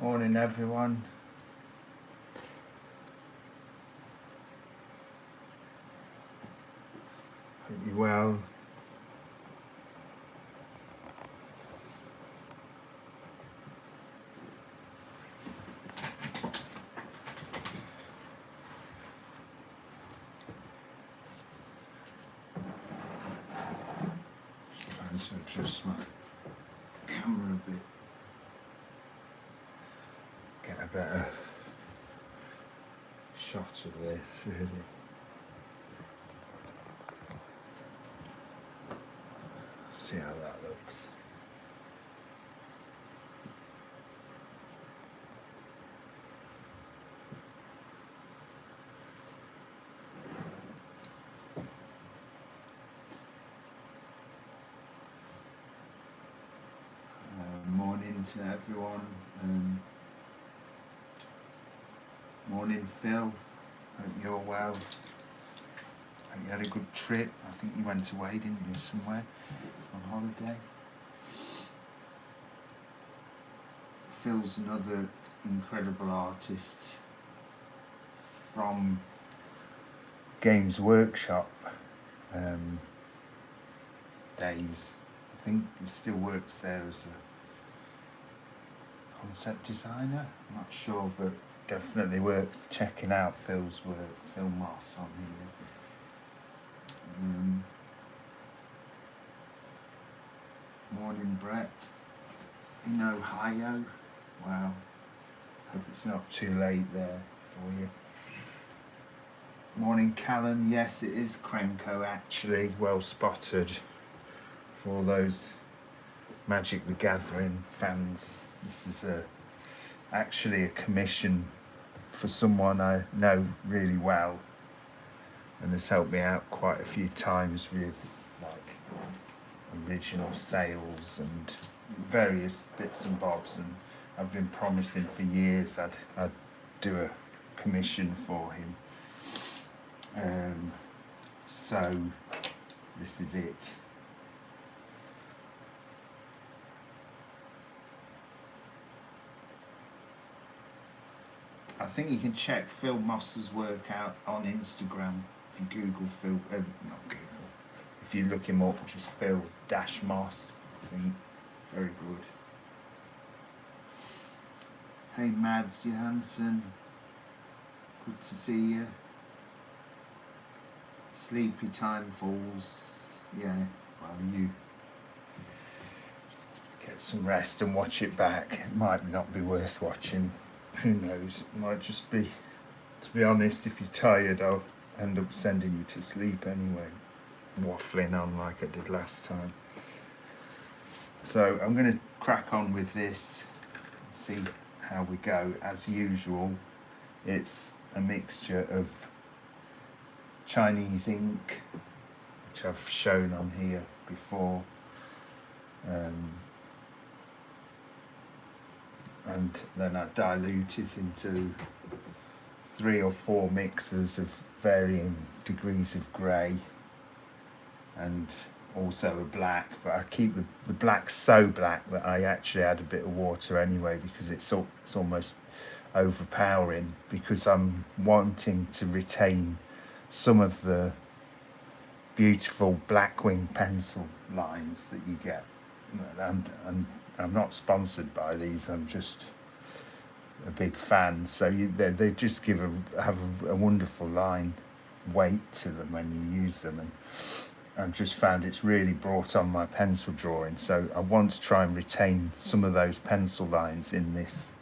Morning everyone. Hope you're well. Just trying to adjust my camera a bit. Get a better shot of this, really. See how that looks. Morning to everyone. Morning Phil. Hope you're well. Hope you had a good trip. I think you went away, didn't you, somewhere on holiday? Phil's another incredible artist from Games Workshop days. I think he still works there as a concept designer. I'm not sure, but definitely worth checking out Phil's work. Phil Moss on here. Morning Brett in Ohio. Wow. Hope it's not too late there for you. Morning Callum. Yes, it is Krenko actually. Well spotted for all those Magic the Gathering fans. This is actually a commission for someone I know really well and has helped me out quite a few times with like original sales and various bits and bobs, and I've been promising for years I'd do a commission for him. So this is it. I think you can check Phil Moss's work out on Instagram if you Google Phil, not Google, if you look him up, just Phil-Moss, I think, very good. Hey Mads Johansson, good to see you. Sleepy time falls, yeah, well you get some rest and watch it back. It might not be worth watching. Who knows, it might just be, to be honest, if you're tired I'll end up sending you to sleep anyway, waffling on like I did last time. So I'm going to crack on with this, see how we go. As usual, it's a mixture of Chinese ink, which I've shown on here before, and then I dilute it into 3 or 4 mixes of varying degrees of grey, and also a black, but I keep the black so black that I actually add a bit of water anyway, because it's almost overpowering, because I'm wanting to retain some of the beautiful Blackwing pencil lines that you get. And I'm not sponsored by these, I'm just a big fan. So they just have a wonderful line weight to them when you use them, and I've just found it's really brought on my pencil drawing. So I want to try and retain some of those pencil lines in this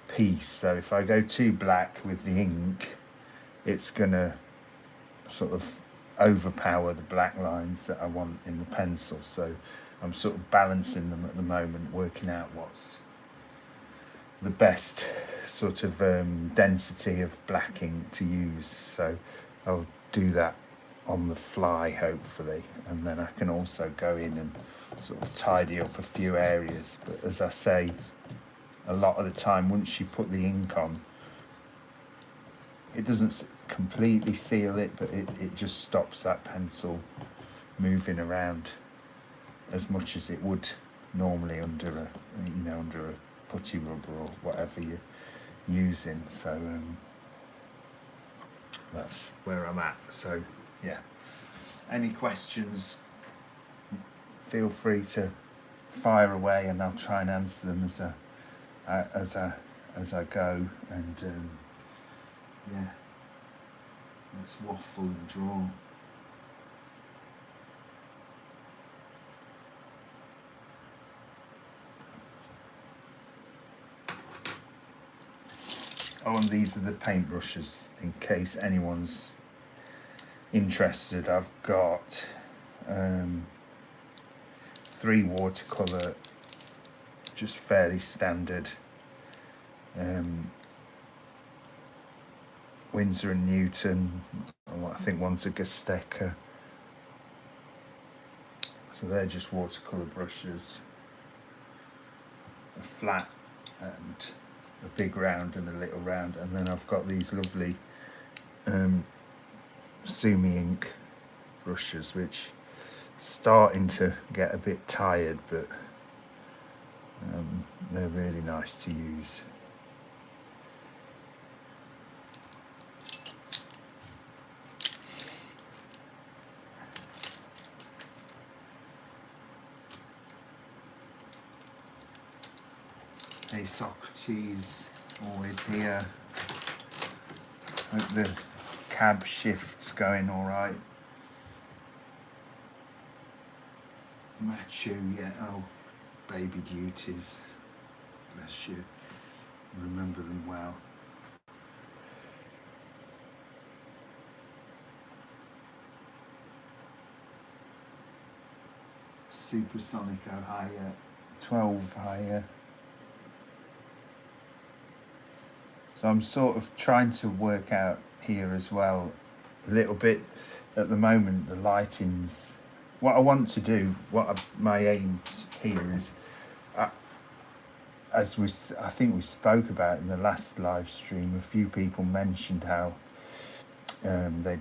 piece. So if I go too black with the ink, it's gonna sort of overpower the black lines that I want in the pencil. So I'm sort of balancing them at the moment, working out what's the best sort of density of black ink to use. So I'll do that on the fly hopefully, and then I can also go in and sort of tidy up a few areas. But as I say, a lot of the time once you put the ink on, it doesn't completely seal it, but it just stops that pencil moving around as much as it would normally under a putty rubber or whatever you're using. So that's where I'm at. So yeah, any questions, feel free to fire away, and I'll try and answer them as I go. And yeah, let's waffle and draw. Oh, and these are the paintbrushes in case anyone's interested. I've got 3 watercolour, just fairly standard Winsor and Newton. I think one's a Gesteca. So they're just watercolour brushes, a flat and a big round and a little round. And then I've got these lovely Sumi ink brushes, which starting to get a bit tired, but they're really nice to use. Hey Socrates, always here. Hope the cab shift's going all right. Machu, yeah, oh, baby duties. Bless you. Remember them well. Supersonic higher, 12 higher. So I'm sort of trying to work out here as well a little bit. At the moment, the lighting's what I want to do. My aim here is, as I think we spoke about in the last live stream, a few people mentioned how they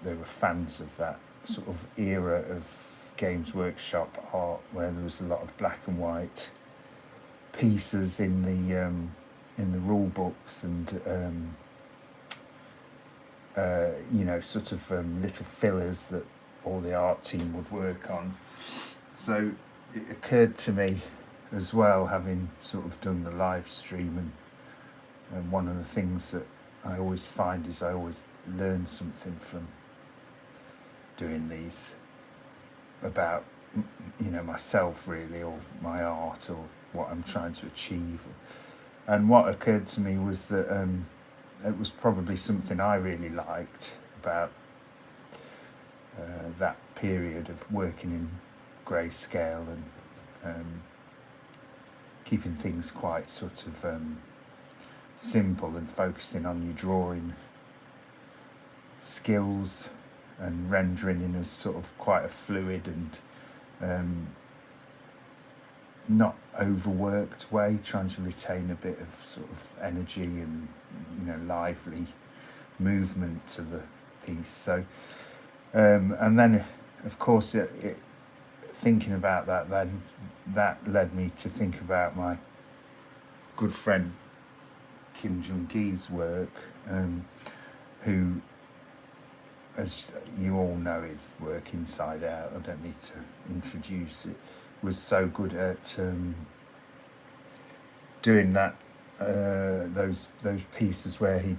were fans of that sort of era of Games Workshop art, where there was a lot of black and white pieces in the rule books, and sort of little fillers that all the art team would work on. So it occurred to me as well, having sort of done the live stream, and one of the things that I always find is I always learn something from doing these about myself really, or my art, or what I'm trying to achieve. And what occurred to me was that it was probably something I really liked about that period of working in grayscale and keeping things quite sort of simple, and focusing on your drawing skills and rendering in a sort of quite a fluid and not overworked way, trying to retain a bit of sort of energy and lively movement to the piece. So and then of course thinking about that, then that led me to think about my good friend Kim Jung-gi's work, who, as you all know, his work Inside Out, I don't need to introduce it, was so good at doing that, those pieces where he'd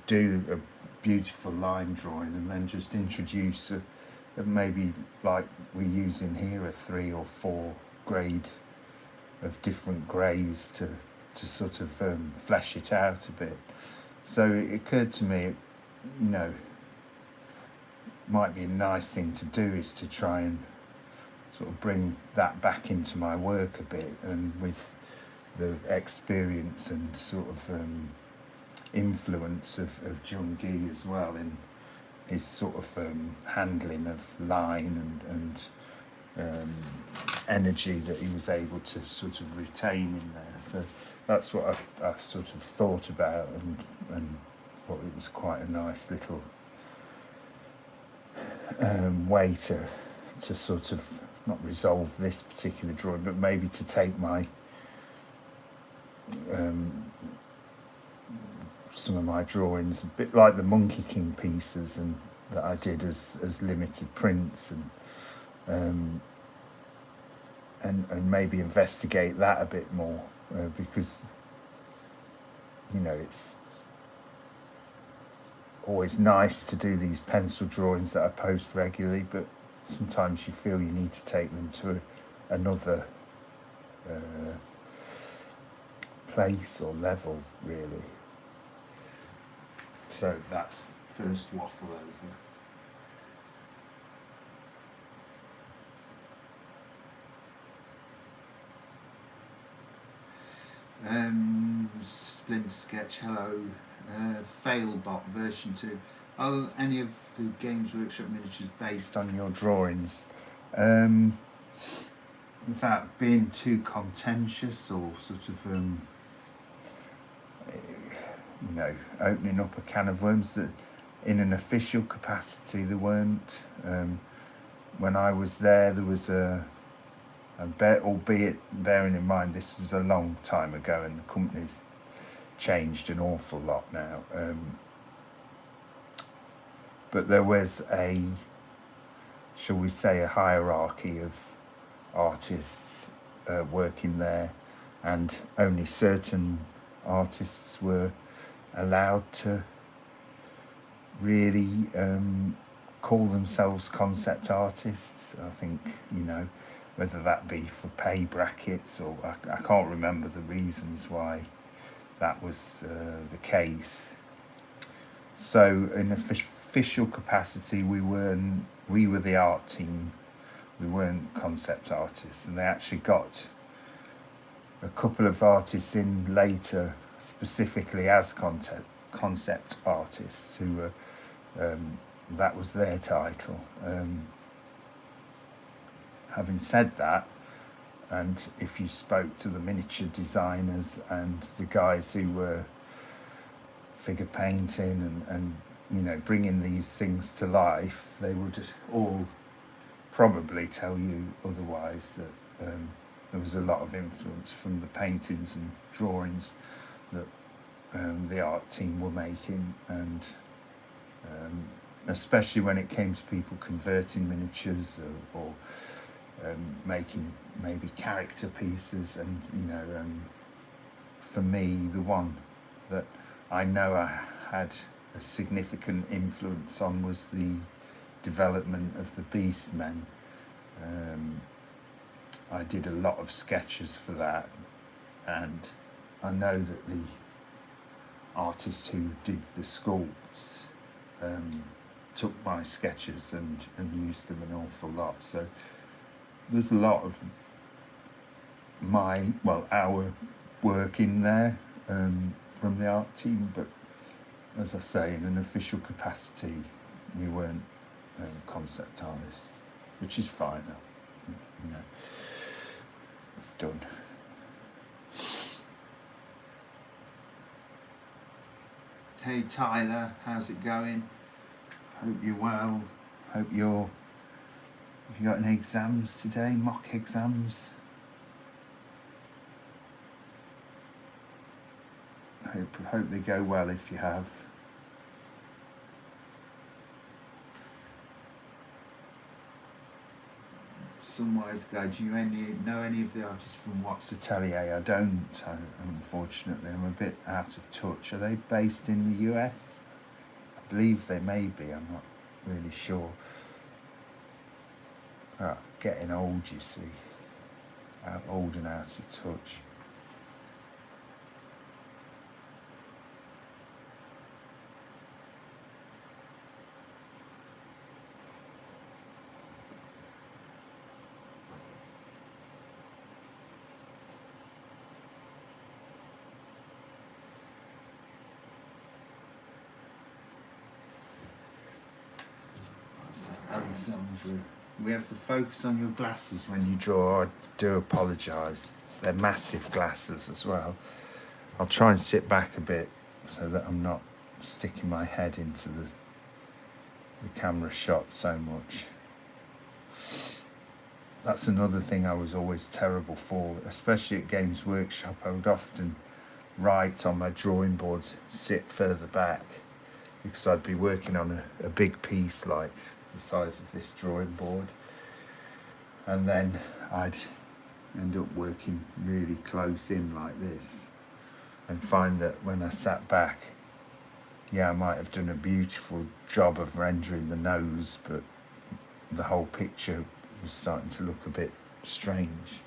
do a beautiful line drawing and then just introduce maybe like we use in here, a 3 or 4 grade of different greys to sort of flesh it out a bit. So it occurred to me, might be a nice thing to do is to try and sort of bring that back into my work a bit, and with the experience and sort of influence of Jung-gi as well, in his sort of handling of line and energy that he was able to sort of retain in there. So that's what I sort of thought about, and thought it was quite a nice little way to sort of not resolve this particular drawing, but maybe to take my some of my drawings, a bit like the Monkey King pieces, and that I did as limited prints, and maybe investigate that a bit more, because it's always nice to do these pencil drawings that I post regularly, but sometimes you feel you need to take them to another place or level, really. So that's first waffle over. Splint Sketch, hello. Failbot version 2. Are any of the Games Workshop miniatures based on your drawings? Without being too contentious or sort of opening up a can of worms, that in an official capacity there weren't. When I was there was albeit bearing in mind this was a long time ago and the company's changed an awful lot now, but there was shall we say, a hierarchy of artists working there, and only certain artists were allowed to really call themselves concept artists. I think, whether that be for pay brackets or I can't remember the reasons why that was the case. So in official capacity, we were the art team. We weren't concept artists, and they actually got a couple of artists in later, specifically as concept artists, who were that was their title. Having said that, and if you spoke to the miniature designers and the guys who were figure painting and bringing these things to life, they would all probably tell you otherwise, that there was a lot of influence from the paintings and drawings that the art team were making, and especially when it came to people converting miniatures or making maybe character pieces. And for me, the one that I know I had a significant influence on was the development of the Beastmen. I did a lot of sketches for that, and I know that the artist who did the sculpts took my sketches and used them an awful lot. So there's a lot of our work in there from the art team, but as I say, in an official capacity, we weren't concept artists, which is fine. It's done. Hey Tyler, how's it going? Hope you're well. Have you got any exams today? Mock exams? Hope they go well if you have. Sunwise Guy, do you know any of the artists from Watts Atelier? I don't, unfortunately. I'm a bit out of touch. Are they based in the US? I believe they may be, I'm not really sure. Getting old, you see. Old and out of touch. Alexandra, we have the focus on your glasses when you draw. I do apologise. They're massive glasses as well. I'll try and sit back a bit so that I'm not sticking my head into the camera shot so much. That's another thing I was always terrible for, especially at Games Workshop. I would often write on my drawing board sit further back, because I'd be working on a big piece like the size of this drawing board, and then I'd end up working really close in like this, and find that when I sat back, yeah, I might have done a beautiful job of rendering the nose, but the whole picture was starting to look a bit strange.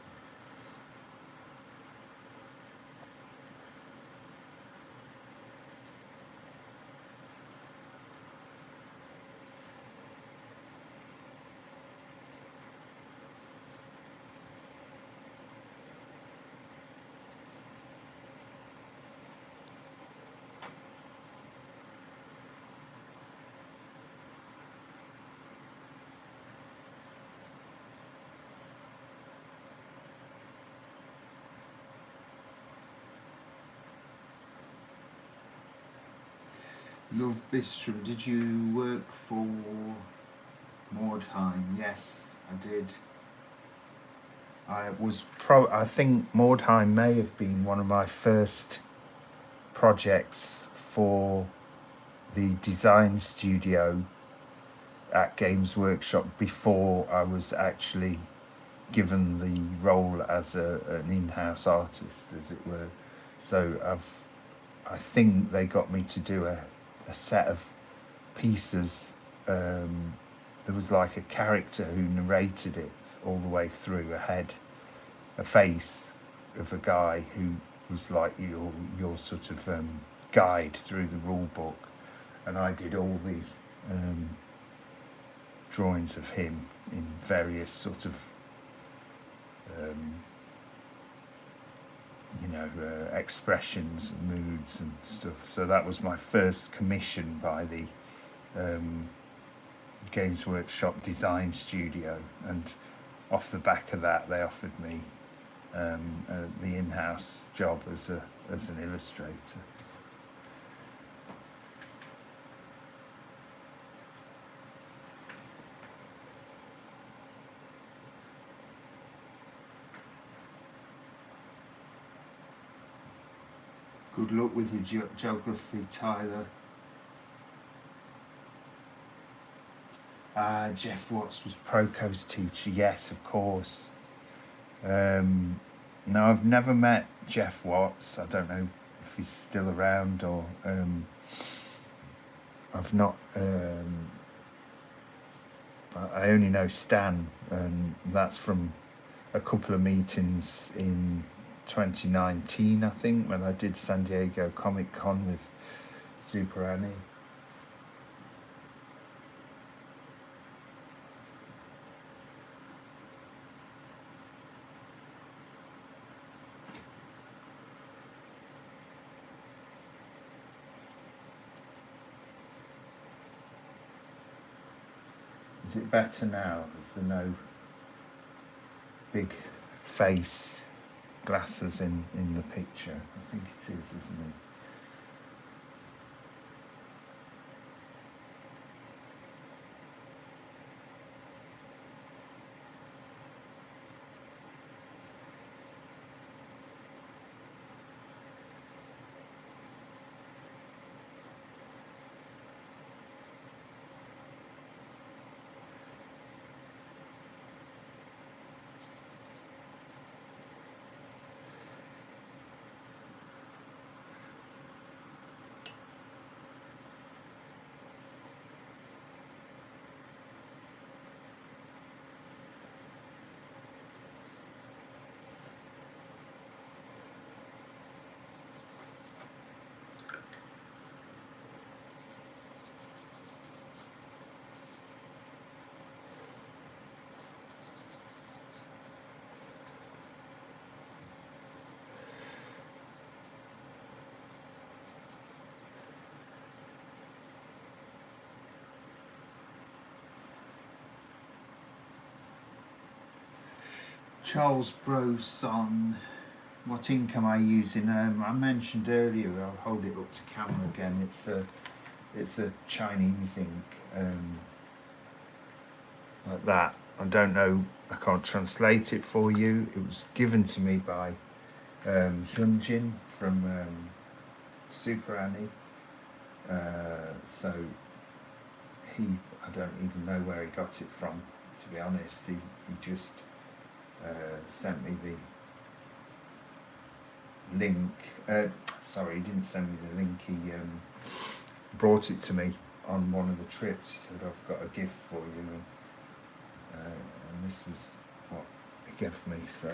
Love Bistrom, did you work for Mordheim? Yes, I did. I think Mordheim may have been one of my first projects for the design studio at Games Workshop, before I was actually given the role as an in-house artist, as it were. So I think they got me to do a set of pieces. There was like a character who narrated it all the way through, a face of a guy who was like your sort of guide through the rule book, and I did all the drawings of him in various sort of expressions and moods and stuff. So that was my first commission by the Games Workshop design studio, and off the back of that they offered me the in-house job as an illustrator. Good luck with your geography, Tyler. Jeff Watts was Proco's teacher, yes, of course. No, I've never met Jeff Watts. I don't know if he's still around, or I've not. I only know Stan, and that's from a couple of meetings in 2019, I think, when I did San Diego Comic Con with Super Annie. Is it better now? Is there no big face glasses in the picture? I think it is, isn't it? Charles Broson, what ink am I using? I mentioned earlier, I'll hold it up to camera again, it's a Chinese ink, like that. I don't know, I can't translate it for you. It was given to me by Hyunjin from Super Annie. So I don't even know where he got it from, to be honest. He just sent me the link. Sorry, he didn't send me the link. He brought it to me on one of the trips. He said, I've got a gift for you. And this was what he gave me. So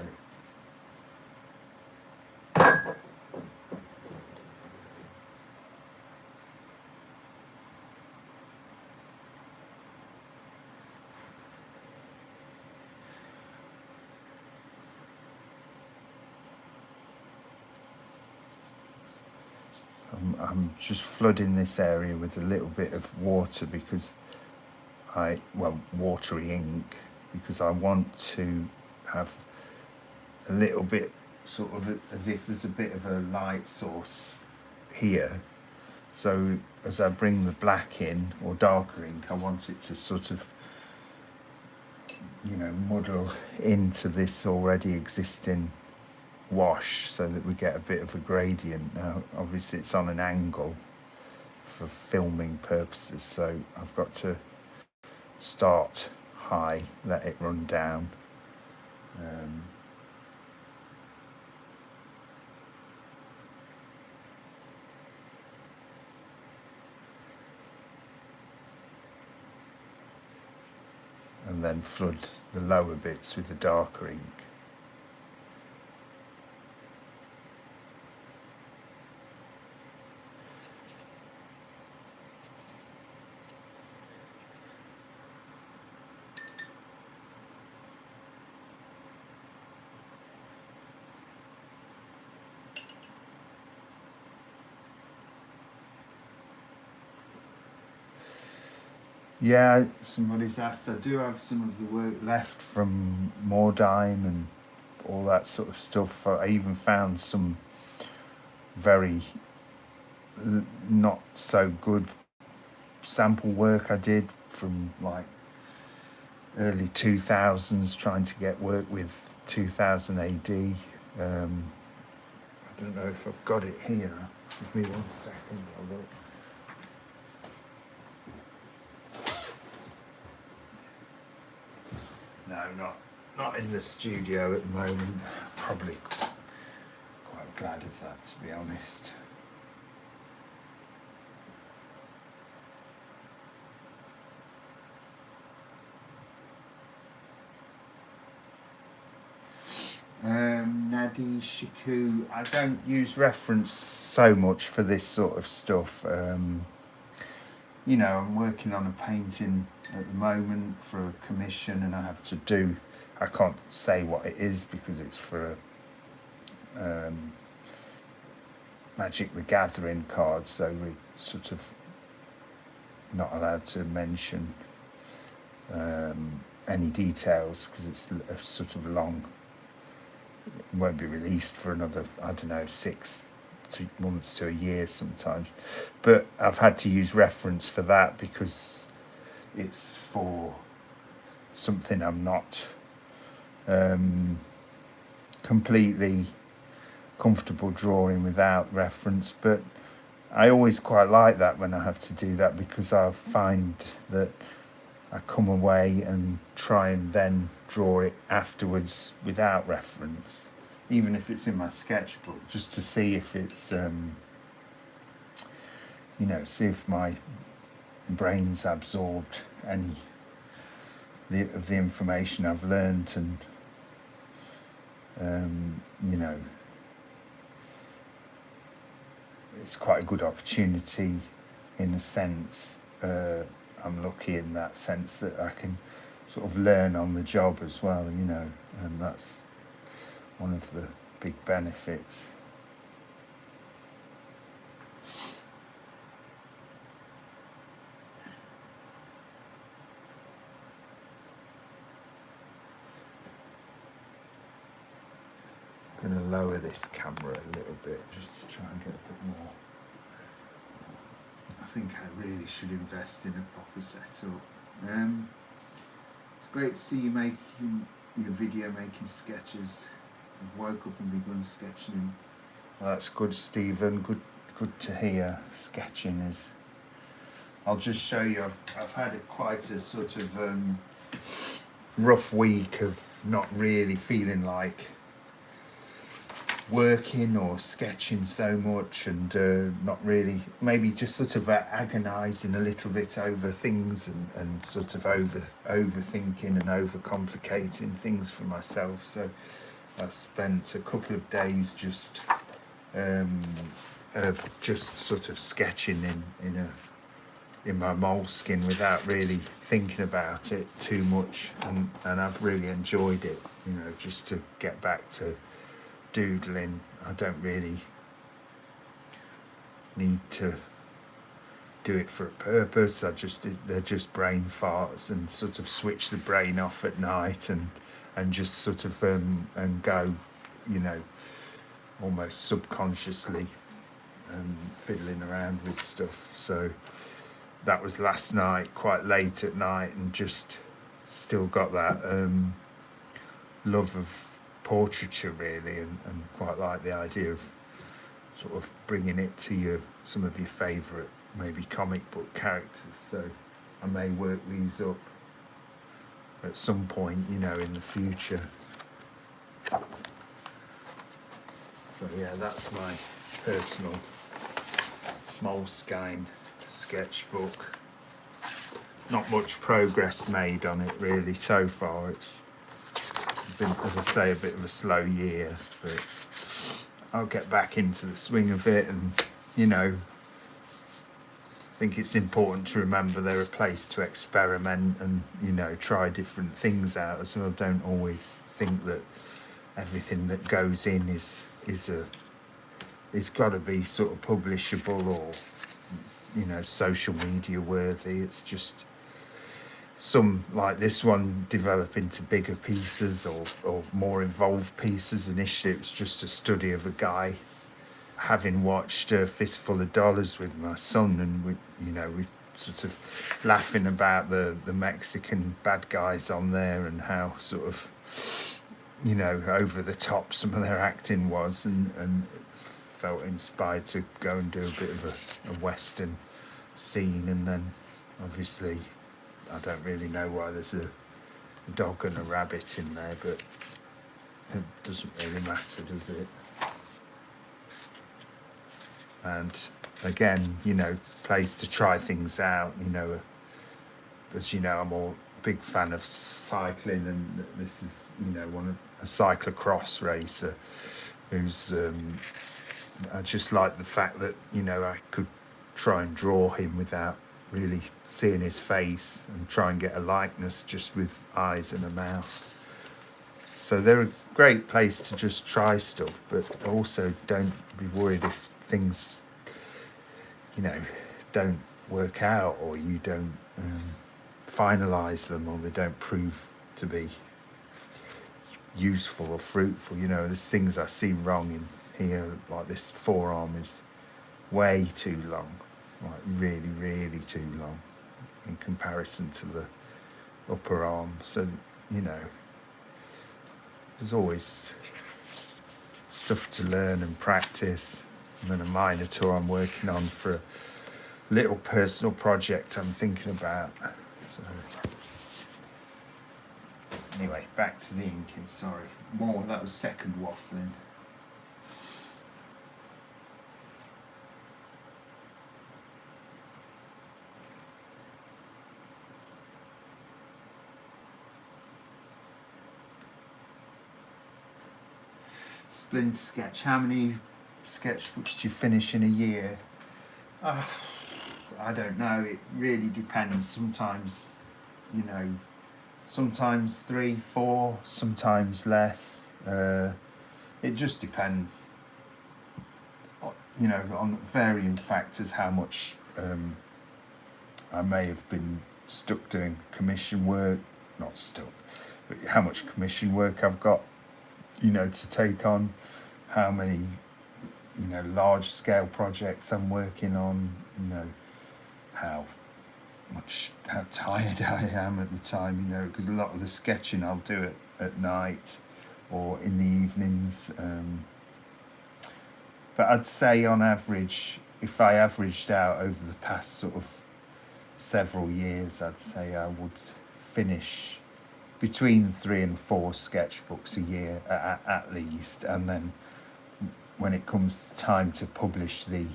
I'm just flooding this area with a little bit of water because watery ink, because I want to have a little bit sort of as if there's a bit of a light source here. So as I bring the black in, or darker ink, I want it to sort of, muddle into this already existing wash so that we get a bit of a gradient. Now obviously it's on an angle for filming purposes, so I've got to start high, let it run down. And then flood the lower bits with the darker ink. Yeah, somebody's asked. I do have some of the work left from Mordheim and all that sort of stuff. I even found some very not so good sample work I did from like early 2000s, trying to get work with 2000 AD. I don't know if I've got it here. Give me 1 second. I'll look. No, not in the studio at the moment. Probably quite glad of that, to be honest. Nadi Shiku, I don't use reference so much for this sort of stuff. I'm working on a painting at the moment for a commission, and I can't say what it is because it's for a Magic the Gathering card, so we're sort of not allowed to mention any details because it's a sort of long, it won't be released for another, 6 months to a year sometimes, but I've had to use reference for that because it's for something I'm not completely comfortable drawing without reference. But I always quite like that when I have to do that, because I find that I come away and try and then draw it afterwards without reference, even if it's in my sketchbook, just to see if it's see if my brain's absorbed any of the information I've learned. And it's quite a good opportunity in a sense. I'm lucky in that sense that I can sort of learn on the job as well, and that's one of the big benefits. I'm going to lower this camera a little bit just to try and get a bit more. I think I really should invest in a proper setup. It's great to see you making your video, making sketches. I've woke up and begun sketching. Well, that's good, Stephen. Good to hear. Sketching is. I'll just show you. I've had quite a sort of rough week of not really feeling like working or sketching so much, and not really, maybe just sort of agonizing a little bit over things, and sort of overthinking and overcomplicating things for myself. So I spent a couple of days just of just sort of sketching in my moleskin without really thinking about it too much, and I've really enjoyed it, you know, just to get back to doodling. I don't really need to do it for a purpose. They're just brain farts, and sort of switch the brain off at night, and just sort of and go, you know, almost subconsciously fiddling around with stuff. So that was last night, quite late at night, and just still got that love of portraiture really, and quite like the idea of sort of bringing it to some of your favourite maybe comic book characters. So I may work these up at some point, you know, in the future. So yeah, that's my personal Moleskine sketchbook. Not much progress made on it really so far. It's been, as I say, a bit of a slow year, but I'll get back into the swing of it. And you know, I think it's important to remember they're a place to experiment and, you know, try different things out as well. Don't always think that everything that goes in is it's got to be sort of publishable or, you know, social media worthy. It's just some, like this one, develop into bigger pieces or more involved pieces. Initially it was just a study of a guy, having watched a Fistful of Dollars with my son, and we sort of laughing about the Mexican bad guys on there, and how sort of, you know, over the top some of their acting was, and felt inspired to go and do a bit of a Western scene. And then obviously I don't really know why there's a dog and a rabbit in there, but it doesn't really matter, does it? And again, you know, place to try things out. You know, as you know, I'm a big fan of cycling, and this is, you know, a cyclocross racer who's I just like the fact that, you know, I could try and draw him without really seeing his face, and try and get a likeness just with eyes and a mouth. So they're a great place to just try stuff, but also don't be worried if things, you know, don't work out, or you don't finalize them, or they don't prove to be useful or fruitful. You know, there's things I see wrong in here, like this forearm is way too long, like really, really too long in comparison to the upper arm. So, you know, there's always stuff to learn and practice. And then a Minotaur I'm working on for a little personal project I'm thinking about. So anyway, back to the inking. Sorry, more, that was second waffling. Splint sketch. How many sketchbooks do you finish in a year? I don't know. It really depends. Sometimes, you know, sometimes 3, 4, sometimes less. It just depends, you know, on varying factors, how much I may have been stuck doing commission work, not stuck, but how much commission work I've got, you know, to take on, how many, you know, large scale projects I'm working on, you know, how tired I am at the time, you know, because a lot of the sketching I'll do it at night, or in the evenings. But I'd say on average, if I averaged out over the past sort of several years, I'd say I would finish between 3 and 4 sketchbooks a year at least. And then when it comes time to publish the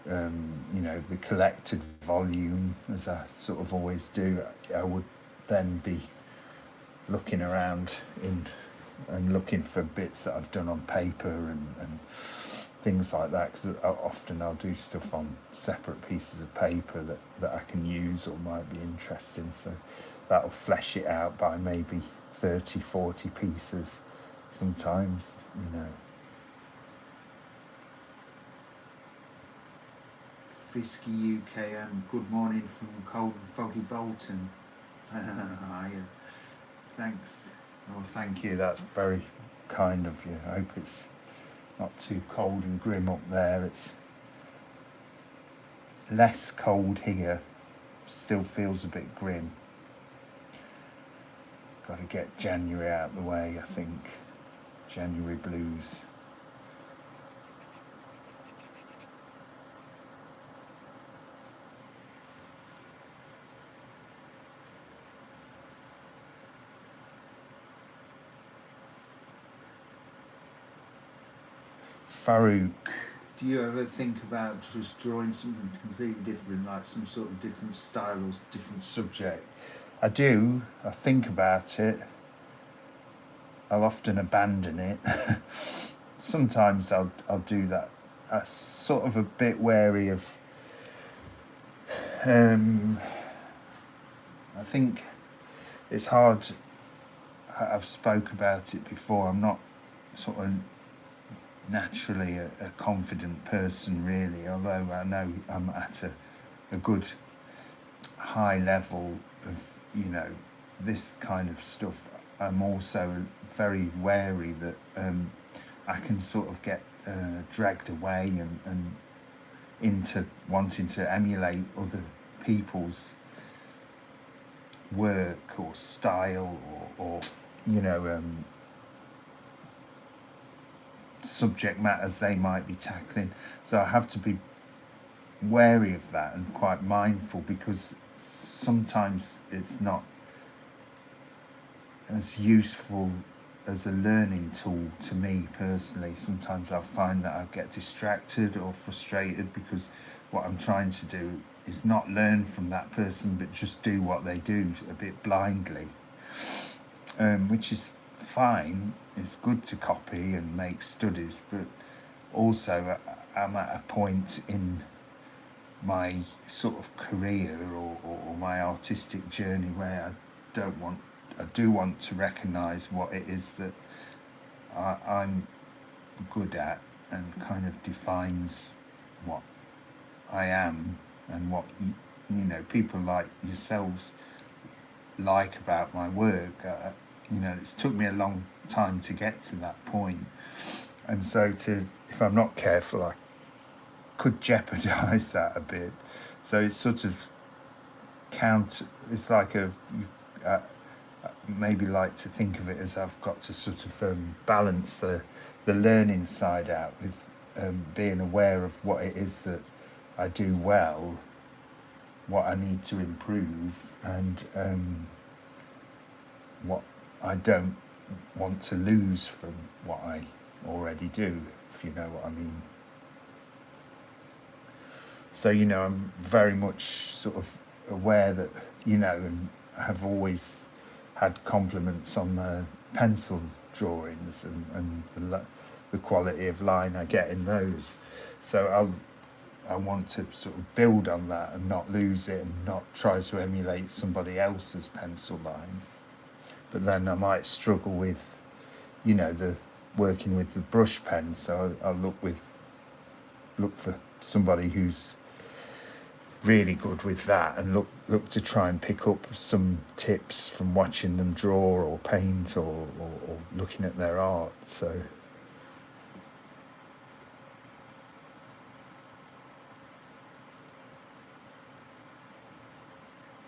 the collected volume, as I sort of always do, I would then be looking around and looking for bits that I've done on paper and things like that, because often I'll do stuff on separate pieces of paper that I can use or might be interesting, so that'll flesh it out by maybe 30-40 pieces sometimes, Fisky UKM, good morning from cold and foggy Bolton. Thanks. Oh, thank you, that's very kind of you. I hope it's not too cold and grim up there. It's less cold here, still feels a bit grim. Got to get January out of the way, I think. January blues. Farouk, do you ever think about just drawing something completely different, like some sort of different style or different subject? I do. I think about it. I'll often abandon it. Sometimes I'll do that. I'm sort of a bit wary of. I think it's hard. I've spoke about it before. I'm not sort of naturally a confident person, really, although I know I'm at a good high level of this kind of stuff. I'm also very wary that I can sort of get dragged away and into wanting to emulate other people's work or style or subject matters they might be tackling. So I have to be wary of that and quite mindful, because sometimes it's not as useful as a learning tool to me personally. Sometimes I'll find that I get distracted or frustrated because what I'm trying to do is not learn from that person but just do what they do a bit blindly, which is fine. It's good to copy and make studies, but also I'm at a point in my sort of career or my artistic journey where I do want to recognise what it is that I'm good at and kind of defines what I am and what people like yourselves like about my work. It's took me a long time to get to that point, and so if I'm not careful, I could jeopardise that a bit. So it's sort of it's like maybe like to think of it as I've got to sort of balance the learning side out with being aware of what it is that I do well, what I need to improve, and what I don't want to lose from what I already do, if you know what I mean. So I'm very much sort of aware that and have always had compliments on the pencil drawings and the quality of line I get in those. So I want to sort of build on that and not lose it and not try to emulate somebody else's pencil lines. But then I might struggle with, the working with the brush pen. So I'll look for somebody who's really good with that and look to try and pick up some tips from watching them draw or paint or looking at their art. So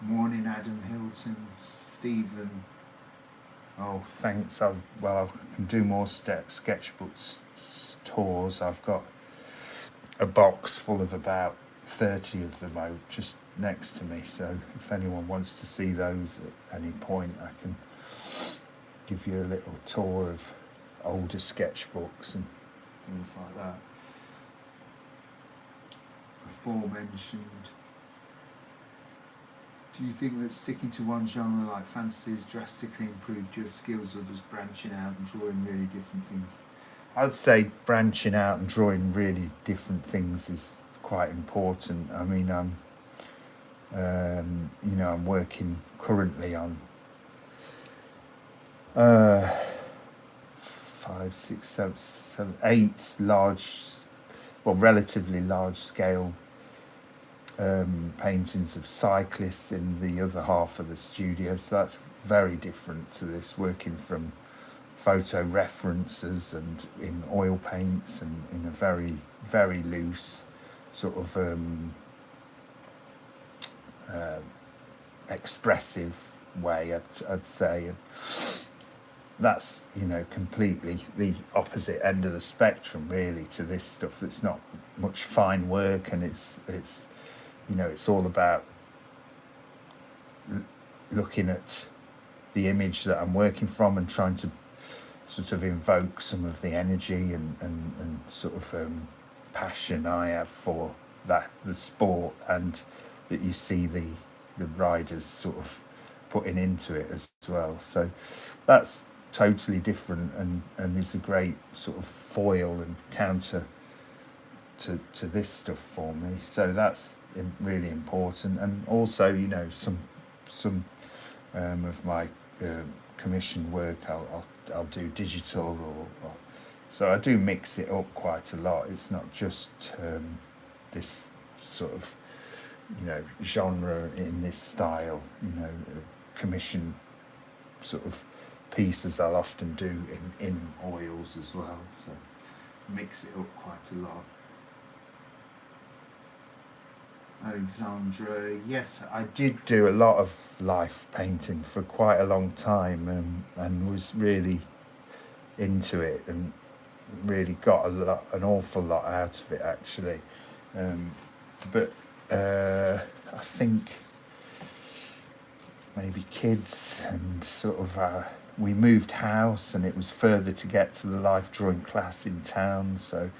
morning, Adam Hilton, Stephen. Oh, thanks. Well, I can do more sketchbook tours. I've got a box full of about 30 of them out just next to me. So if anyone wants to see those at any point, I can give you a little tour of older sketchbooks and things like that. Aforementioned. Do you think that sticking to one genre like fantasy has drastically improved your skills, or does branching out and drawing really different things? I would say branching out and drawing really different things is quite important. I mean, I'm working currently on 5, 6, 7, 8 relatively large scale paintings of cyclists in the other half of the studio. So that's very different to this, working from photo references and in oil paints and in a very, very loose sort of expressive way, I'd say. And that's, completely the opposite end of the spectrum, really, to this stuff. It's not much fine work, and it's all about looking at the image that I'm working from and trying to sort of invoke some of the energy and sort of passion I have for the sport, and that you see the riders sort of putting into it as well. So that's totally different, and is a great sort of foil and counter to this stuff for me. So that's really important. And also, some of my commission work I'll do digital, or so I do mix it up quite a lot. It's not just this sort of genre in this style. Commission sort of pieces I'll often do in oils as well, so mix it up quite a lot. Alexandra, yes, I did do a lot of life painting for quite a long time, and was really into it, and really got an awful lot out of it, actually. But I think maybe kids and sort of we moved house, and it was further to get to the life drawing class in town, so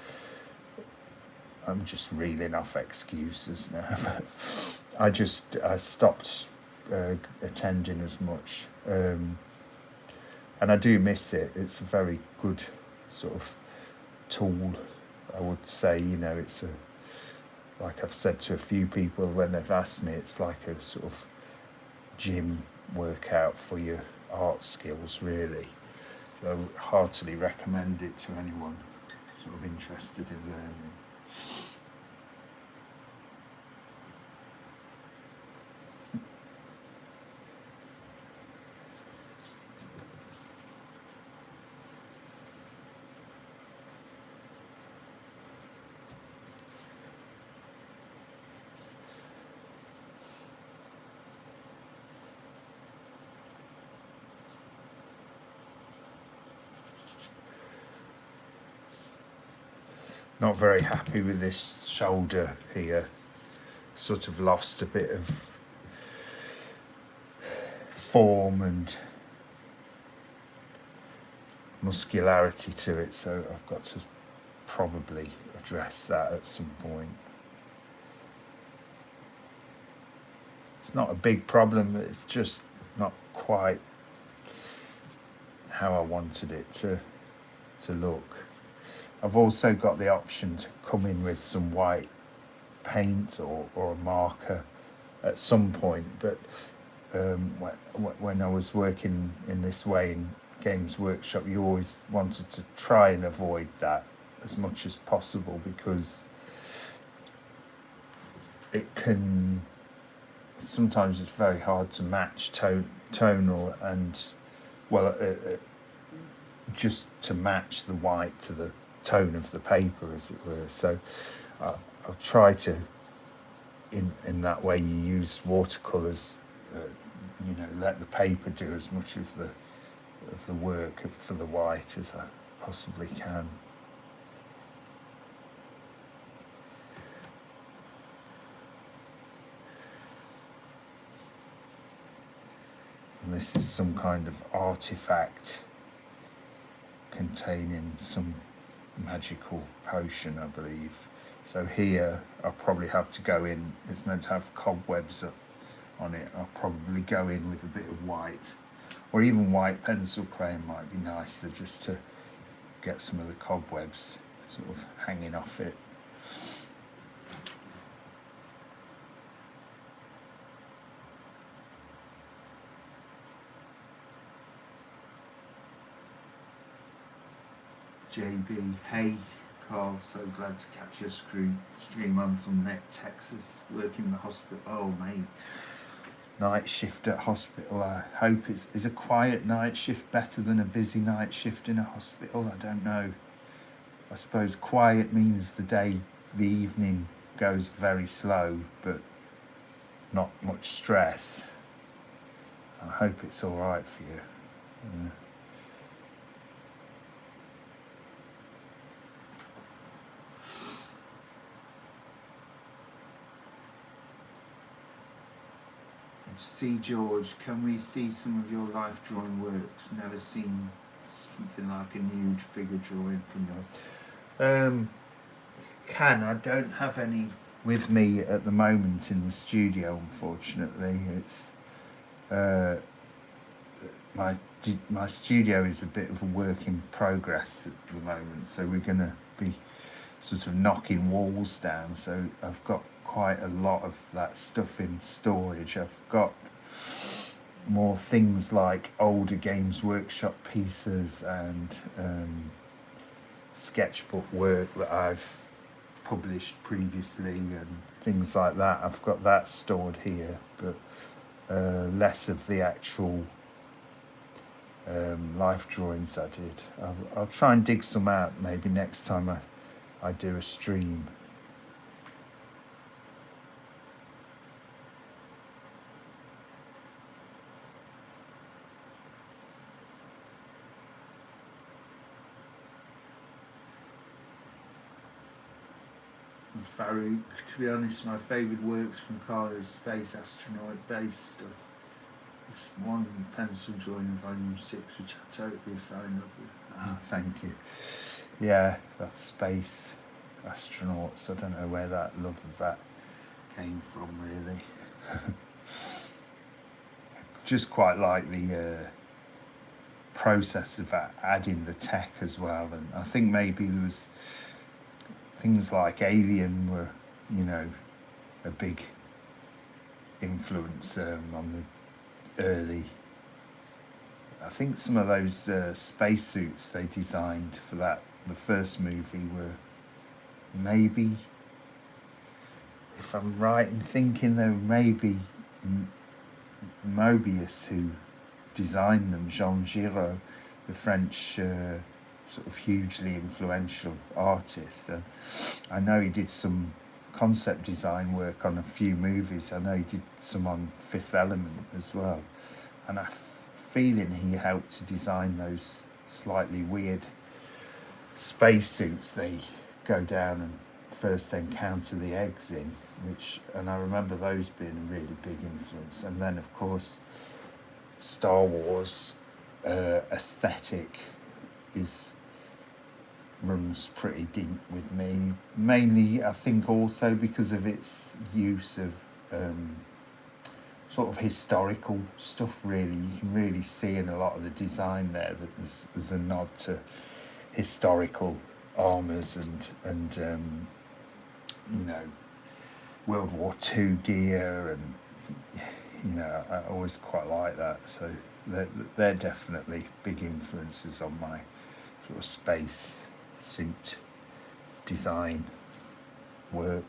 I'm just reeling off excuses now. I stopped attending as much, and I do miss it. It's a very good sort of tool, I would say. It's like I've said to a few people when they've asked me, it's like a sort of gym workout for your art skills, really. So I would heartily recommend it to anyone sort of interested in learning. Not very happy with this shoulder here. Sort of lost a bit of form and muscularity to it, so I've got to probably address that at some point. It's not a big problem, it's just not quite how I wanted it to look. I've also got the option to come in with some white paint or a marker at some point, but when I was working in this way in Games Workshop, you always wanted to try and avoid that as much as possible, because sometimes it's very hard to match tonal and just to match the white to the tone of the paper, as it were. So I'll try to, in that way, you use watercolors, let the paper do as much of the of the work for the white as I possibly can. And this is some kind of artifact containing some magical potion, I believe. So here I'll probably have to go in, it's meant to have cobwebs on it. I'll probably go in with a bit of white, or even white pencil crayon might be nicer, just to get some of the cobwebs sort of hanging off it. JB, hey Carl, so glad to catch your stream. I'm from Texas, working in the hospital. Oh mate, night shift at hospital. I hope is a quiet night shift better than a busy night shift in a hospital? I don't know. I suppose quiet means the evening goes very slow, but not much stress. I hope it's all right for you. See George, can we see some of your life drawing works? Never seen something like a nude figure drawing from yours. I don't have any with me at the moment in the studio, unfortunately. It's my studio is a bit of a work in progress at the moment, so we're going to be sort of knocking walls down, so I've got quite a lot of that stuff in storage. I've got more things like older Games Workshop pieces and sketchbook work that I've published previously and things like that. I've got that stored here, but less of the actual life drawings I did. I'll try and dig some out maybe next time I do a stream. Farouk, to be honest, my favourite works from Carl is space astronaut based stuff. There's one pencil drawing in volume 6 which I totally fell in love with. Oh, thank you. Yeah, that's space astronauts. I don't know where that love of that came from, really. Just quite like the process of adding the tech as well, and I think maybe there was things like Alien were, a big influence on the early. I think some of those spacesuits they designed for the first movie were maybe, if I'm right in thinking, they were maybe Mobius who designed them, Jean Giraud, the French sort of hugely influential artist. And I know he did some concept design work on a few movies. I know he did some on Fifth Element as well. And I feeling he helped to design those slightly weird spacesuits they go down and first encounter the eggs in, and I remember those being a really big influence. And then of course Star Wars aesthetic runs pretty deep with me, mainly I think also because of its use of sort of historical stuff. Really, you can really see in a lot of the design there that there's a nod to historical armours and World War II gear, and I always quite like that. So they're definitely big influences on my sort of space suit design work.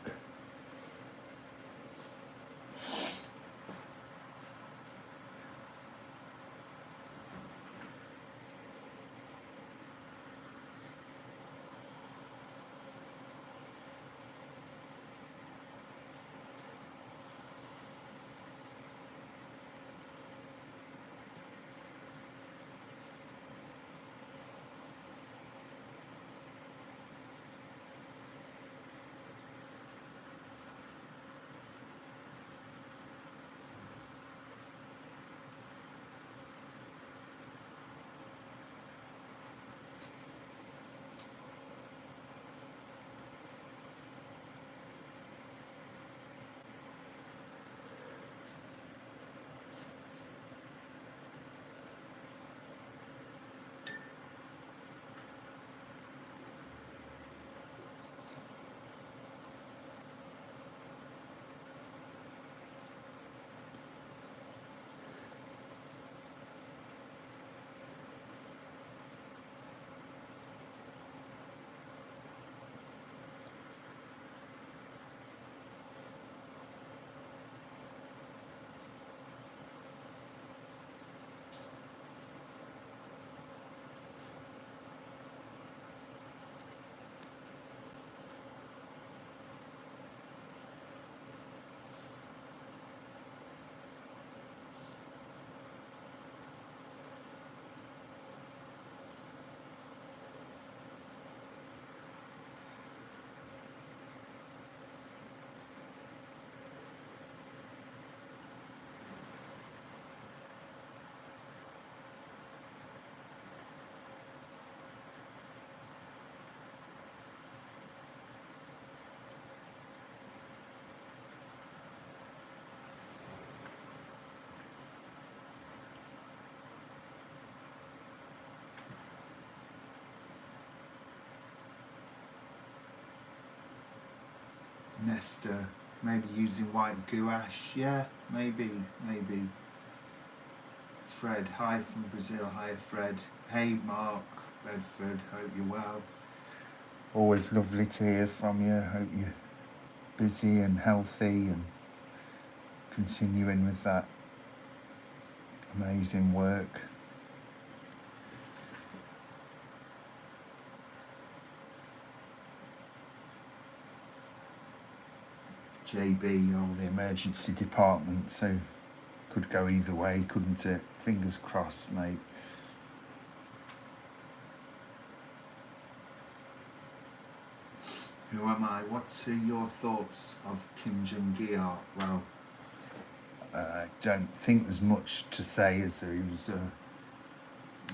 Nesta, maybe using white gouache, yeah, maybe. Fred, hi from Brazil, hi Fred. Hey Mark, Bedford, hope you're well. Always lovely to hear from you, hope you're busy and healthy and continuing with that amazing work. JB, oh, the emergency department, so could go either way, couldn't it? Fingers crossed, mate. Who am I? What's your thoughts of Kim Jong-gi art? Well, I don't think there's much to say, is there? He was a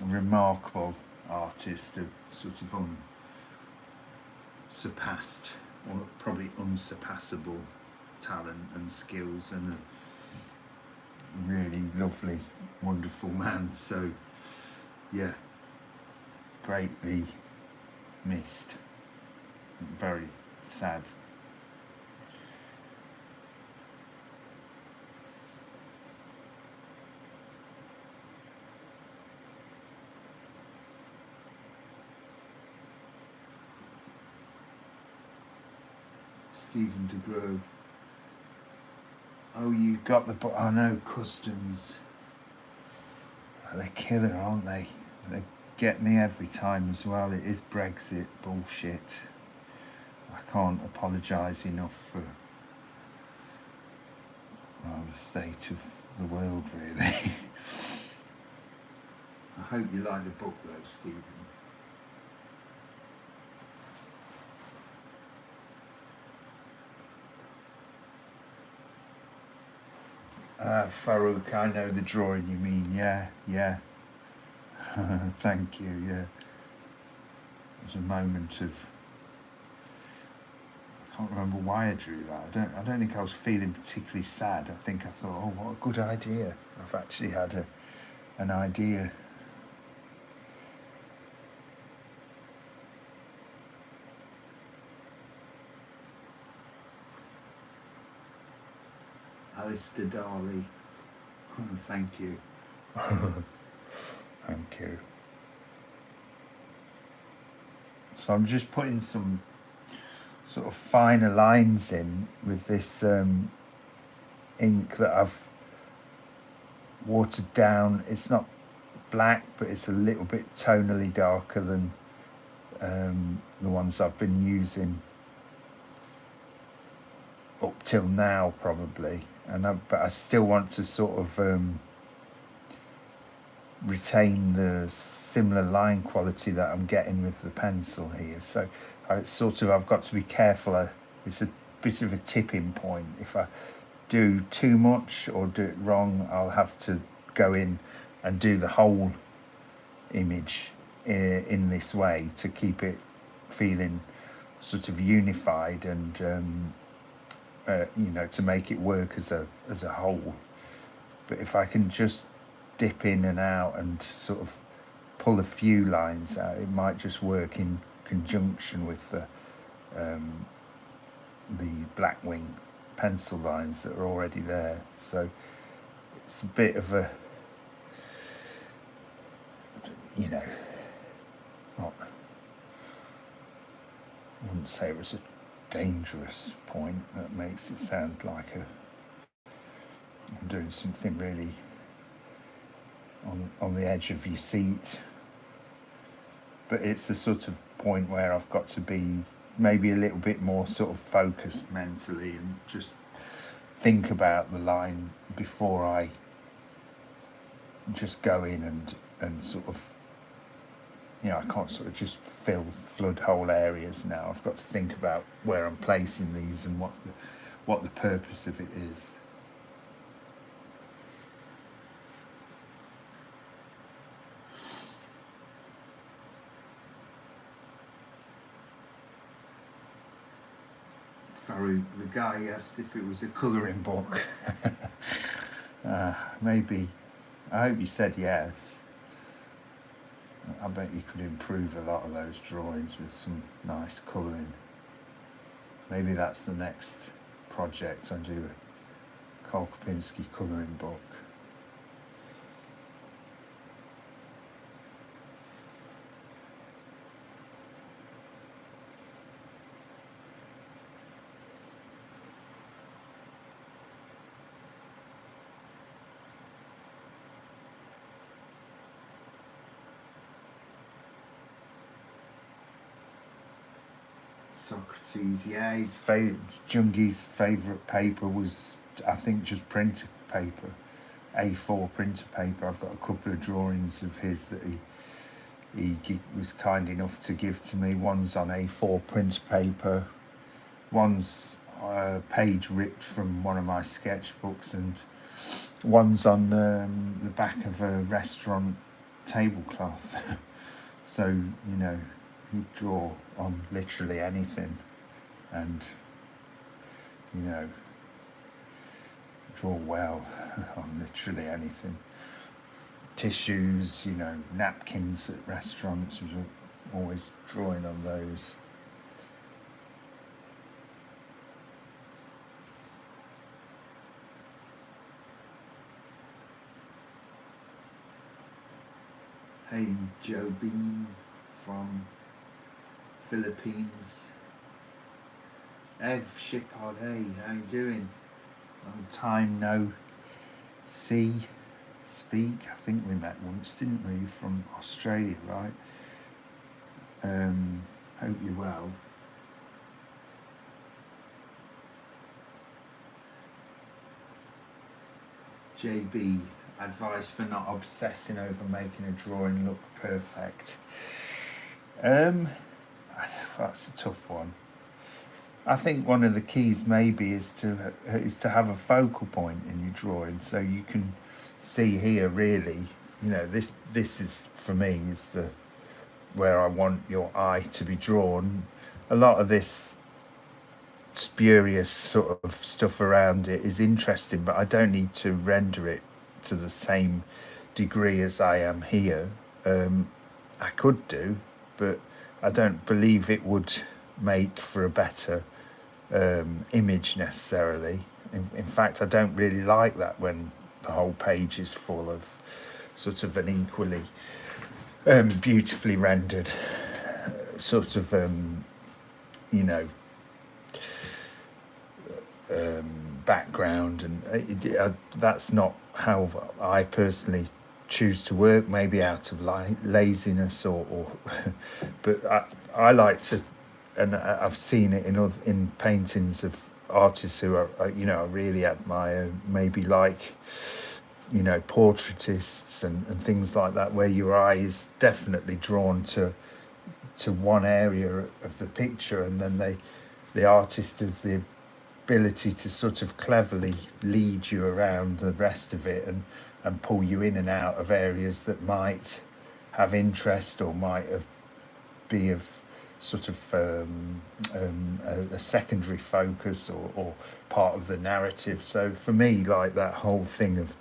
remarkable artist, of sort of unsurpassed, or probably unsurpassable talent and skills, and a really lovely, wonderful man. So, yeah, greatly missed. Very sad. Stephen de Grove. Oh, you got the book. Oh no, Customs. They're killer, aren't they? They get me every time as well. It is Brexit bullshit. I can't apologise enough for, well, the state of the world, really. I hope you like the book though, Stephen. Farouk, I know the drawing you mean, yeah. Thank you, yeah. It was a moment of, I can't remember why I drew that. I don't think I was feeling particularly sad. I think I thought, oh, what a good idea. I've actually had an idea. Alistair Darley. Oh, thank you. Thank you. So I'm just putting some sort of finer lines in with this ink that I've watered down. It's not black, but it's a little bit tonally darker than the ones I've been using up till now, probably. But I still want to sort of retain the similar line quality that I'm getting with the pencil here. So I've got to be careful. It's a bit of a tipping point. If I do too much or do it wrong, I'll have to go in and do the whole image in this way to keep it feeling sort of unified and to make it work as a whole. But if I can just dip in and out and sort of pull a few lines out, it might just work in conjunction with the Blackwing pencil lines that are already there. So it's a bit of a, not, I wouldn't say it was a dangerous point. That makes it sound like I'm doing something really on the edge of your seat. But it's a sort of point where I've got to be maybe a little bit more sort of focused mentally and just think about the line before I just go in and sort of, I can't sort of just flood whole areas now. I've got to think about where I'm placing these and what the purpose of it is. Farouk, the guy asked if it was a colouring book. Maybe. I hope you said yes. I bet you could improve a lot of those drawings with some nice colouring. maybe that's the next project. I do a Karl Kopinski colouring book. Socrates, yeah, Jungi's favourite paper was, I think, just printer paper, A4 printer paper. I've got a couple of drawings of his that he was kind enough to give to me. One's on A4 printer paper, one's a page ripped from one of my sketchbooks, and one's on the back of a restaurant tablecloth. So, you know, he'd draw on literally anything, and, you know, draw well on literally anything. Tissues, you know, napkins at restaurants, was always drawing on those. Hey, Joe Bean from Philippines. Ev Shipard, hey, how you doing? Long time no speak. I think we met once, didn't we? From Australia, right? Hope you're well. JB, advice for not obsessing over making a drawing look perfect. That's a tough one. I think one of the keys maybe is to have a focal point in your drawing, so you can see here really, you know, this is for me is the where I want your eye to be drawn. A lot of this spurious sort of stuff around it is interesting, but I don't need to render it to the same degree as I am here. I could do, but I don't believe it would make for a better image necessarily. In fact, I don't really like that when the whole page is full of sort of an equally beautifully rendered sort of you know, background, and that's not how I personally choose to work, maybe out of laziness or but I like to, and I've seen it in paintings of artists who are, you know, I really admire, maybe like, you know, portraitists and things like that, where your eye is definitely drawn to one area of the picture, and then the artist has the ability to sort of cleverly lead you around the rest of it and pull you in and out of areas that might have interest or might be of sort of a secondary focus or part of the narrative. So for me, like that whole thing of,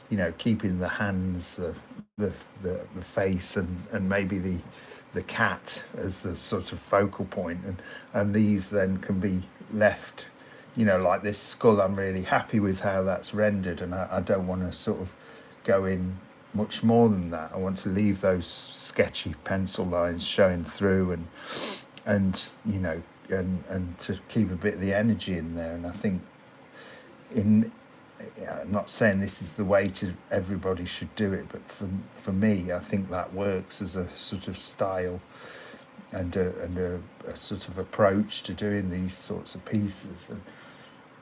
you know, keeping the hands, the face, and maybe the cat as the sort of focal point, and these then can be left, you know, like this skull. I'm really happy with how that's rendered, and I don't want to sort of go in much more than that. I want to leave those sketchy pencil lines showing through, and you know, and to keep a bit of the energy in there. And I think I'm not saying this is the way to everybody should do it, but for me, I think that works as a sort of style and a sort of approach to doing these sorts of pieces. And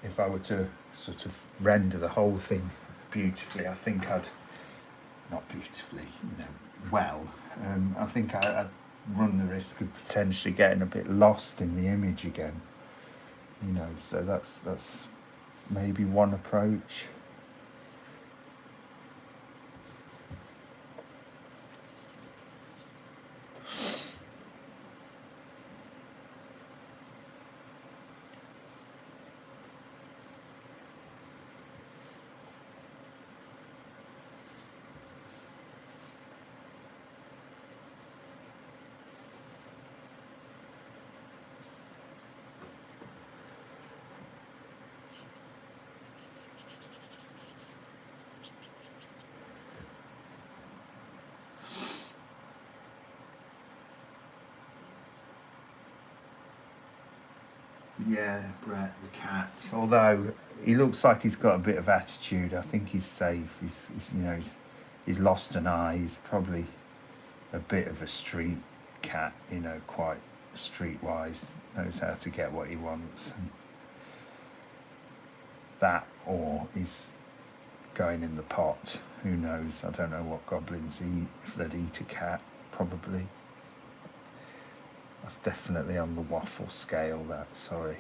if I were to sort of render the whole thing beautifully, I think I'd, not beautifully, you know, well, I think I'd run the risk of potentially getting a bit lost in the image again, you know. So that's maybe one approach. Yeah, Brett the cat. Although he looks like he's got a bit of attitude, I think he's safe. He's lost an eye. He's probably a bit of a street cat, quite streetwise. Knows how to get what he wants. And that, or he's going in the pot. Who knows? I don't know what goblins eat. If they'd eat a cat, probably. That's definitely on the waffle scale, that, sorry.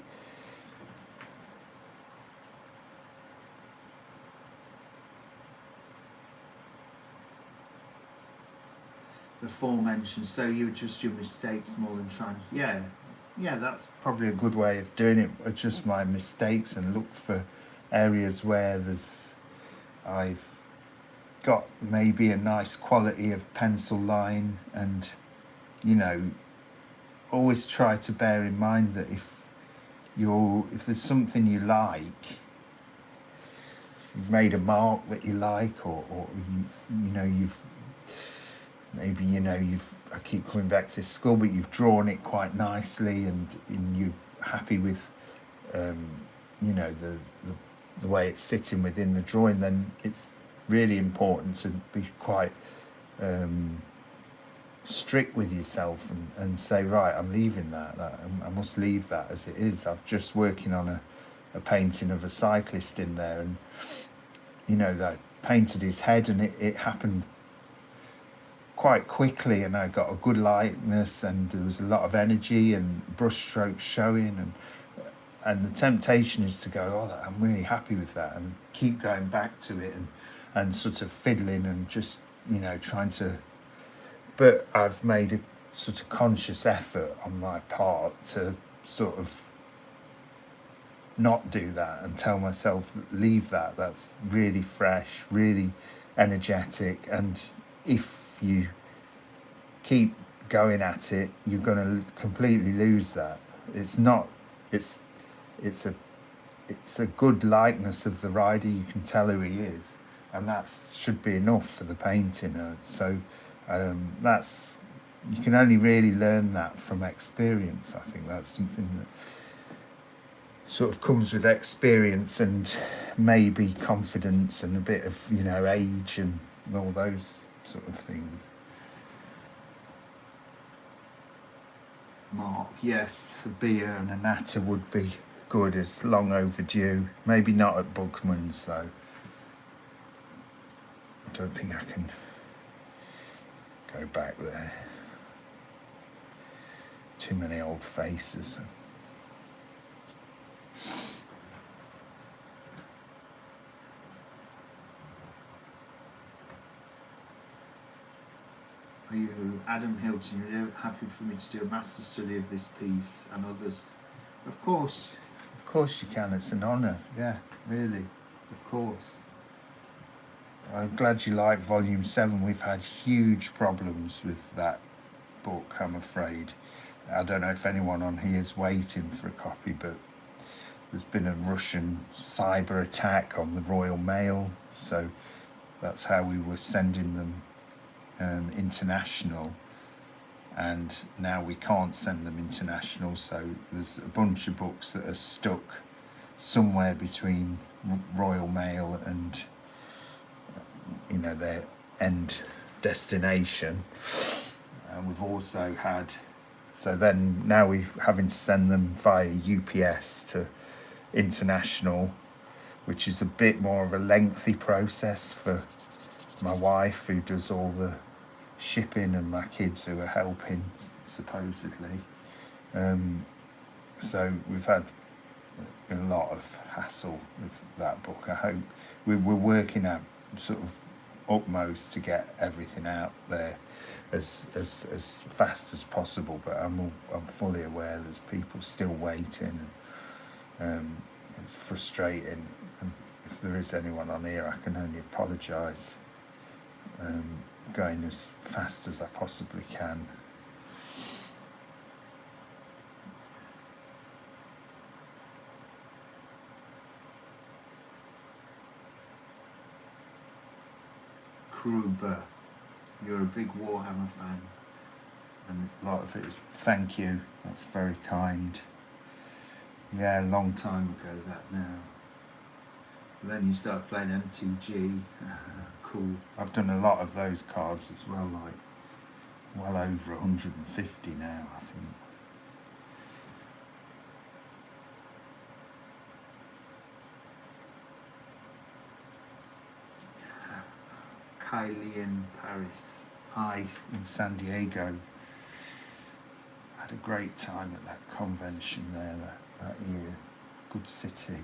The aforementioned, so you adjust your mistakes more than trying. Yeah, that's probably a good way of doing it. Adjust my mistakes and look for areas where I've got maybe a nice quality of pencil line, and always try to bear in mind that if there's something you like, you've made a mark that you like, or you've maybe I keep coming back to school, but you've drawn it quite nicely, and you're happy with the way it's sitting within the drawing, then it's really important to be quite strict with yourself and say, right, I'm leaving that I must leave that as it is. I'm just working on a painting of a cyclist in there, and that painted his head, and it happened quite quickly, and I got a good likeness, and there was a lot of energy and brush strokes showing, and the temptation is to go, oh, I'm really happy with that, and keep going back to it and sort of fiddling and just trying to. But I've made a sort of conscious effort on my part to sort of not do that and tell myself, leave that. That's really fresh, really energetic, and if you keep going at it, you're going to completely lose that. It's a good likeness of the rider. You can tell who he is, and that should be enough for the painting. So that's, you can only really learn that from experience. I think that's something that sort of comes with experience, and maybe confidence, and a bit of age and all those sort of things. Mark, yes, a beer and a natter would be good. It's long overdue. Maybe not at Bugman's though. I don't think I can go back there. Too many old faces. Are you, Adam Hilton, you're happy for me to do a master study of this piece and others? Of course you can. It's an honour. Yeah, really, of course. I'm glad you like Volume 7. We've had huge problems with that book, I'm afraid. I don't know if anyone on here is waiting for a copy, but there's been a Russian cyber attack on the Royal Mail, so that's how we were sending them international, and now we can't send them international, so there's a bunch of books that are stuck somewhere between Royal Mail and their end destination. And we've also had, so then now we're having to send them via UPS to international, which is a bit more of a lengthy process for my wife, who does all the shipping, and my kids, who are helping supposedly. So we've had a lot of hassle with that book. I hope we're working at sort of utmost to get everything out there as fast as possible, but I'm fully aware there's people still waiting, and it's frustrating, and if there is anyone on here, I can only apologise. Going as fast as I possibly can. Kruber, you're a big Warhammer fan, and a lot of it is thank you. That's very kind. Yeah, a long time ago that now. But then you start playing MTG. Cool. I've done a lot of those cards as well, like well over 150 now, I think. Kylie in Paris. Hi in San Diego. Had a great time at that convention there that year. Good city.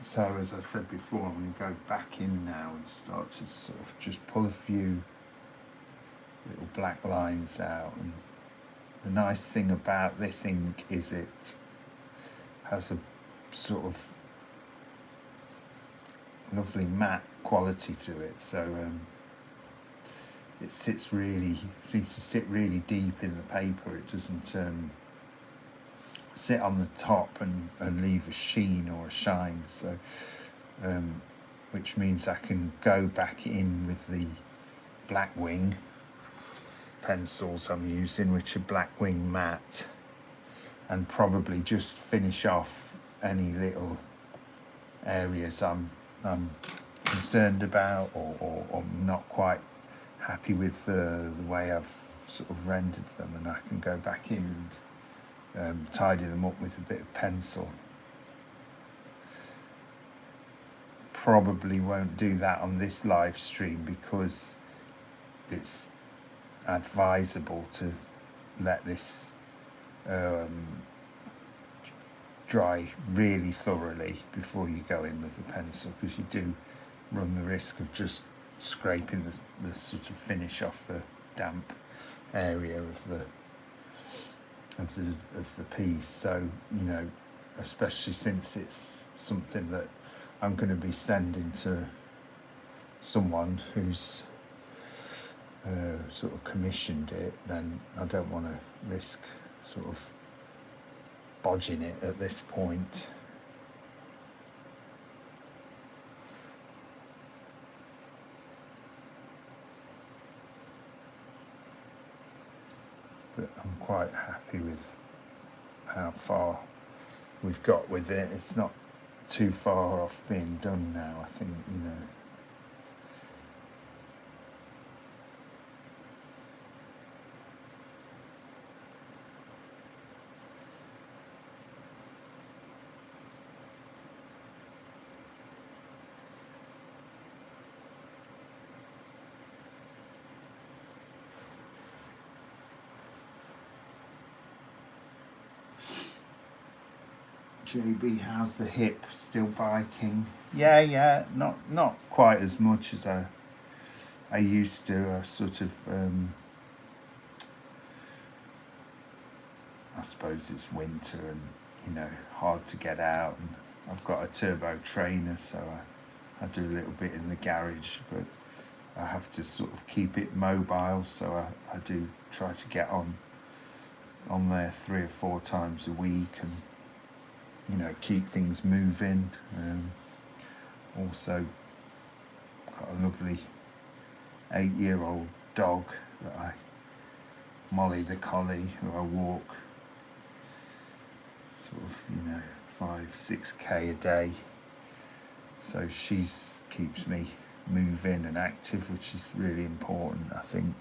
So as I said before, I'm going to go back in now and start to sort of just pull a few little black lines out. And the nice thing about this ink is it has a sort of lovely matte quality to it. So it seems to sit really deep in the paper. It doesn't sit on the top and leave a sheen or a shine. So which means I can go back in with the Blackwing pencils I'm using, which are Blackwing matte, and probably just finish off any little areas I'm concerned about or not quite happy with the way I've sort of rendered them, and I can go back in and tidy them up with a bit of pencil. Probably won't do that on this live stream because it's advisable to let this dry really thoroughly before you go in with the pencil, because you do run the risk of just scraping the sort of finish off the damp area of the piece. So, you know, especially since it's something that I'm going to be sending to someone who's sort of commissioned it, then I don't want to risk sort of bodging it at this point. But I'm quite happy with how far we've got with it. It's not too far off being done now, I think, you know. JB, how's the hip? Still biking? Yeah, not quite as much as I used to. I sort of, I suppose it's winter and, you know, hard to get out. And I've got a turbo trainer, so I do a little bit in the garage, but I have to sort of keep it mobile. So I do try to get on there 3 or 4 times a week and, you know, keep things moving. Also got a lovely 8-year-old dog that Molly the collie, who I walk sort of, you know, 5-6k a day. So she's keeps me moving and active, which is really important, I think.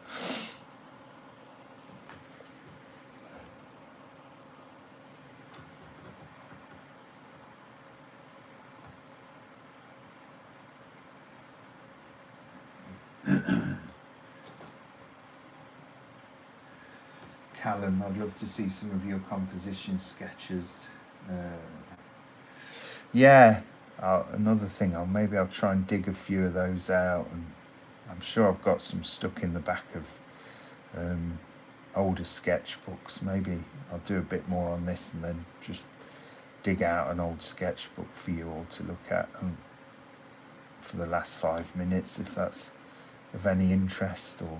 Callum, I'd love to see some of your composition sketches. Yeah, another thing, maybe I'll try and dig a few of those out, and I'm sure I've got some stuck in the back of older sketchbooks. Maybe I'll do a bit more on this and then just dig out an old sketchbook for you all to look at for the last 5 minutes, if that's of any interest or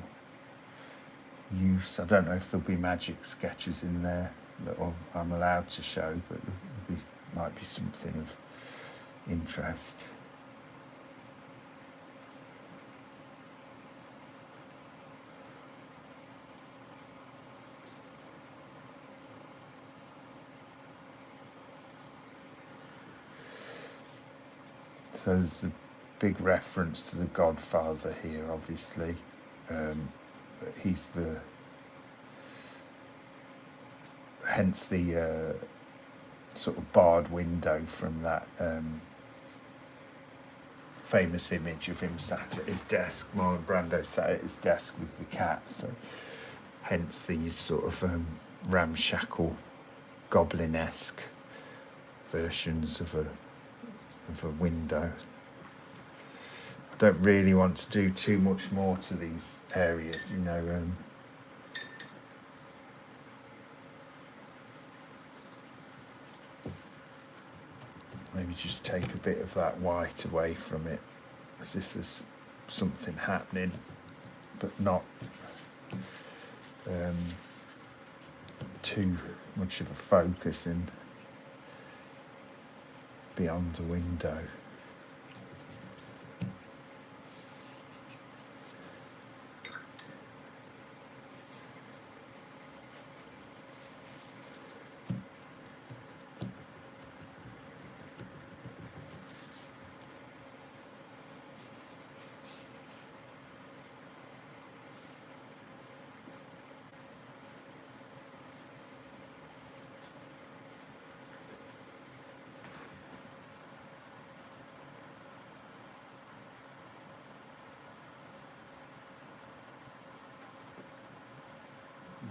use. I don't know if there'll be magic sketches in there that I'm allowed to show, but might be something of interest. So there's the big reference to the Godfather here, obviously. He's hence the sort of barred window from that famous image of him sat at his desk. Marlon Brando sat at his desk with the cat. So hence these sort of ramshackle, goblin-esque versions of a window. I don't really want to do too much more to these areas, you know. Maybe just take a bit of that white away from it, as if there's something happening, but not too much of a focus in beyond the window.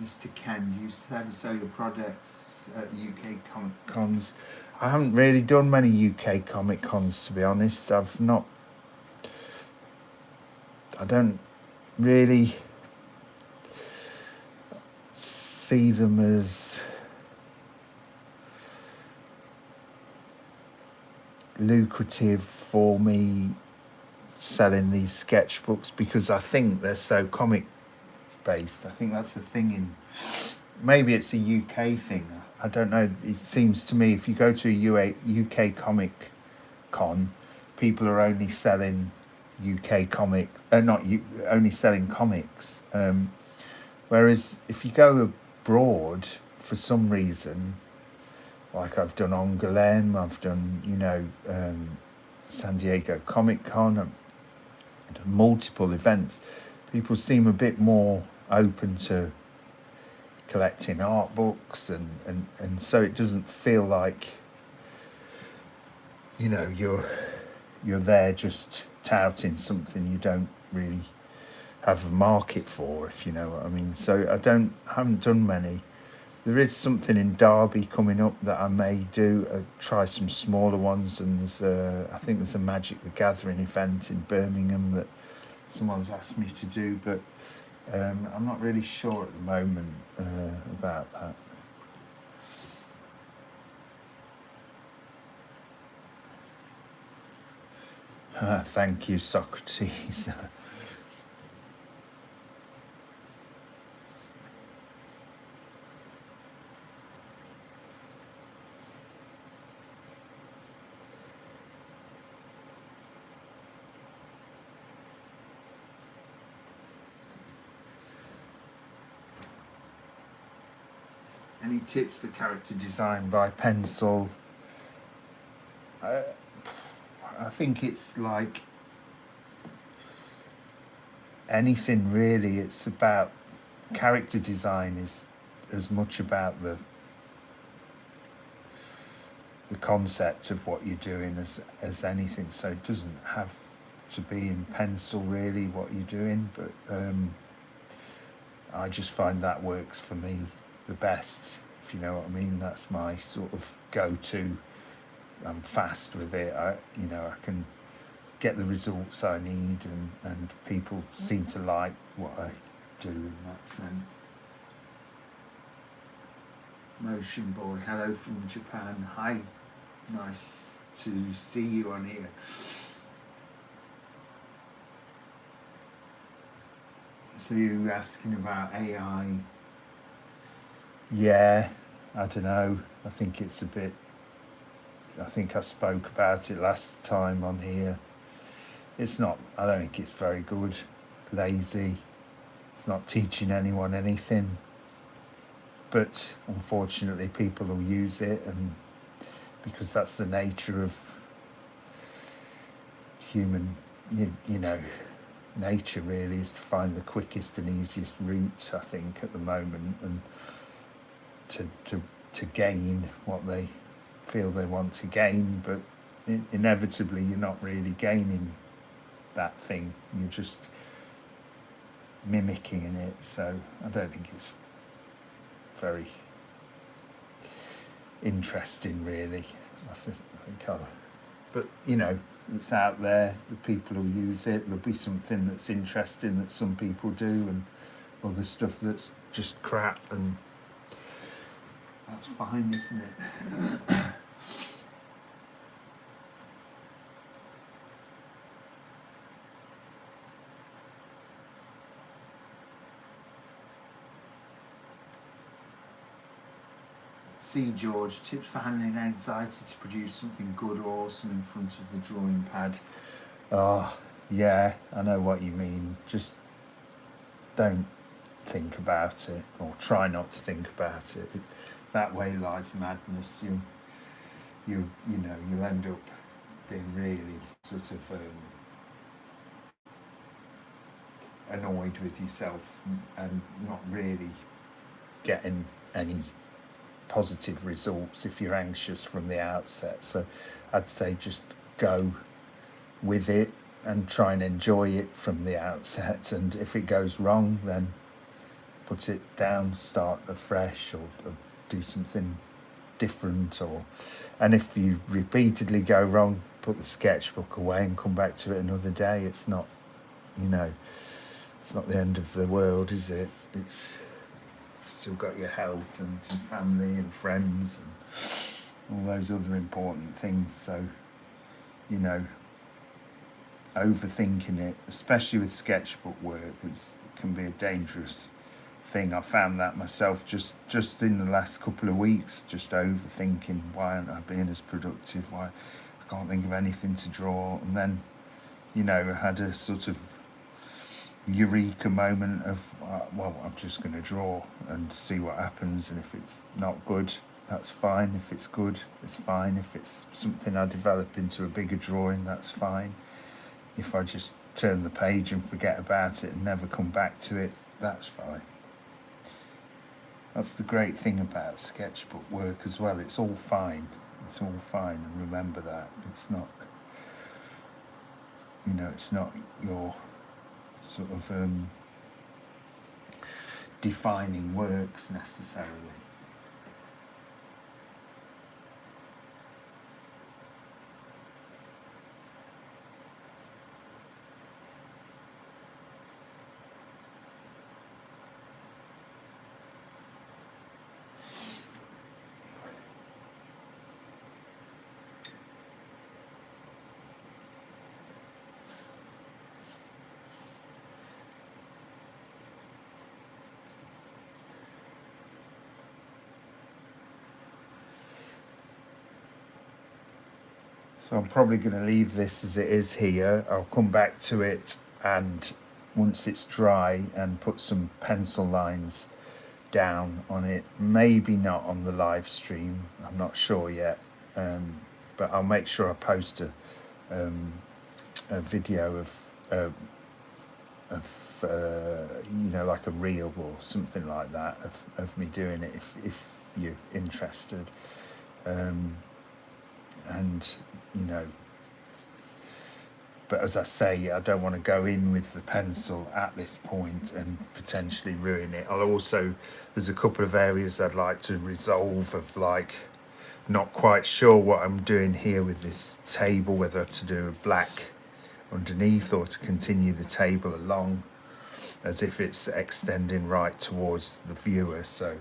Mr. Ken, you used to have sell your products at UK Comic Cons. I haven't really done many UK Comic Cons, to be honest. I don't really see them as lucrative for me selling these sketchbooks, because I think they're so comic based. I think that's the thing. Maybe it's a UK thing, I don't know. It seems to me if you go to a UK Comic Con, people are only selling only selling comics, whereas if you go abroad, for some reason, like I've done Angoulême, I've done San Diego Comic Con, I've done multiple events, people seem a bit more open to collecting art books, and so it doesn't feel like you're there just touting something you don't really have a market for, if you know what I mean. So I haven't done many. There is something in Derby coming up that I may do, try some smaller ones, and I think there's a Magic the Gathering event in Birmingham that someone's asked me to do, but I'm not really sure at the moment about that. Thank you, Socrates. Any tips for character design by pencil? I think it's like anything really. It's about character design is as much about the concept of what you're doing as anything. So it doesn't have to be in pencil really what you're doing, but I just find that works for me the best, if you know what I mean. That's my sort of go-to. I'm fast with it. I can get the results I need, and people seem to like what I do in that sense. Motion Boy, hello from Japan. Hi, nice to see you on here. So you're asking about AI. Yeah, I don't know. I think it's a bit, I think I spoke about it last time on here. It's not, I don't think it's very good. Lazy. It's not teaching anyone anything. But unfortunately people will use it, and because that's the nature of human, you know, nature really, is to find the quickest and easiest routes, I think, at the moment, and to gain what they feel they want to gain. But inevitably you're not really gaining that thing, you're just mimicking in it. So I don't think it's very interesting really. I think but you know, it's out there, the people who use it. There'll be something that's interesting that some people do, and other stuff that's just crap, and that's fine, isn't it? See George, tips for handling anxiety to produce something good or awesome in front of the drawing pad. Oh, yeah, I know what you mean. Just don't think about it, or try not to think about it. That way lies madness. You'll end up being really sort of annoyed with yourself and not really getting any positive results if you're anxious from the outset. So I'd say just go with it and try and enjoy it from the outset, and if it goes wrong, then put it down, start afresh, or do something different. And if you repeatedly go wrong, put the sketchbook away and come back to it another day. It's not, it's not the end of the world, is it? It's still got your health and your family and friends and all those other important things. So, overthinking it, especially with sketchbook work, it can be a dangerous thing. I found that myself just in the last couple of weeks, just overthinking, why aren't I being as productive? Why I can't think of anything to draw? And then, I had a sort of eureka moment of, well, I'm just going to draw and see what happens, and if it's not good, that's fine. If it's good, it's fine. If it's something I develop into a bigger drawing, that's fine. If I just turn the page and forget about it and never come back to it, that's fine. That's the great thing about sketchbook work as well. It's all fine. It's all fine, and remember that. It's not, it's not your sort of defining works necessarily. So I'm probably going to leave this as it is here. I'll come back to it, and once it's dry, and put some pencil lines down on it. Maybe not on the live stream, I'm not sure yet, but I'll make sure I post a video of like a reel or something like that of me doing it, if you're interested. And but as I say, I don't want to go in with the pencil at this point and potentially ruin it. There's a couple of areas I'd like to resolve of, like, not quite sure what I'm doing here with this table, whether to do a black underneath or to continue the table along as if it's extending right towards the viewer. So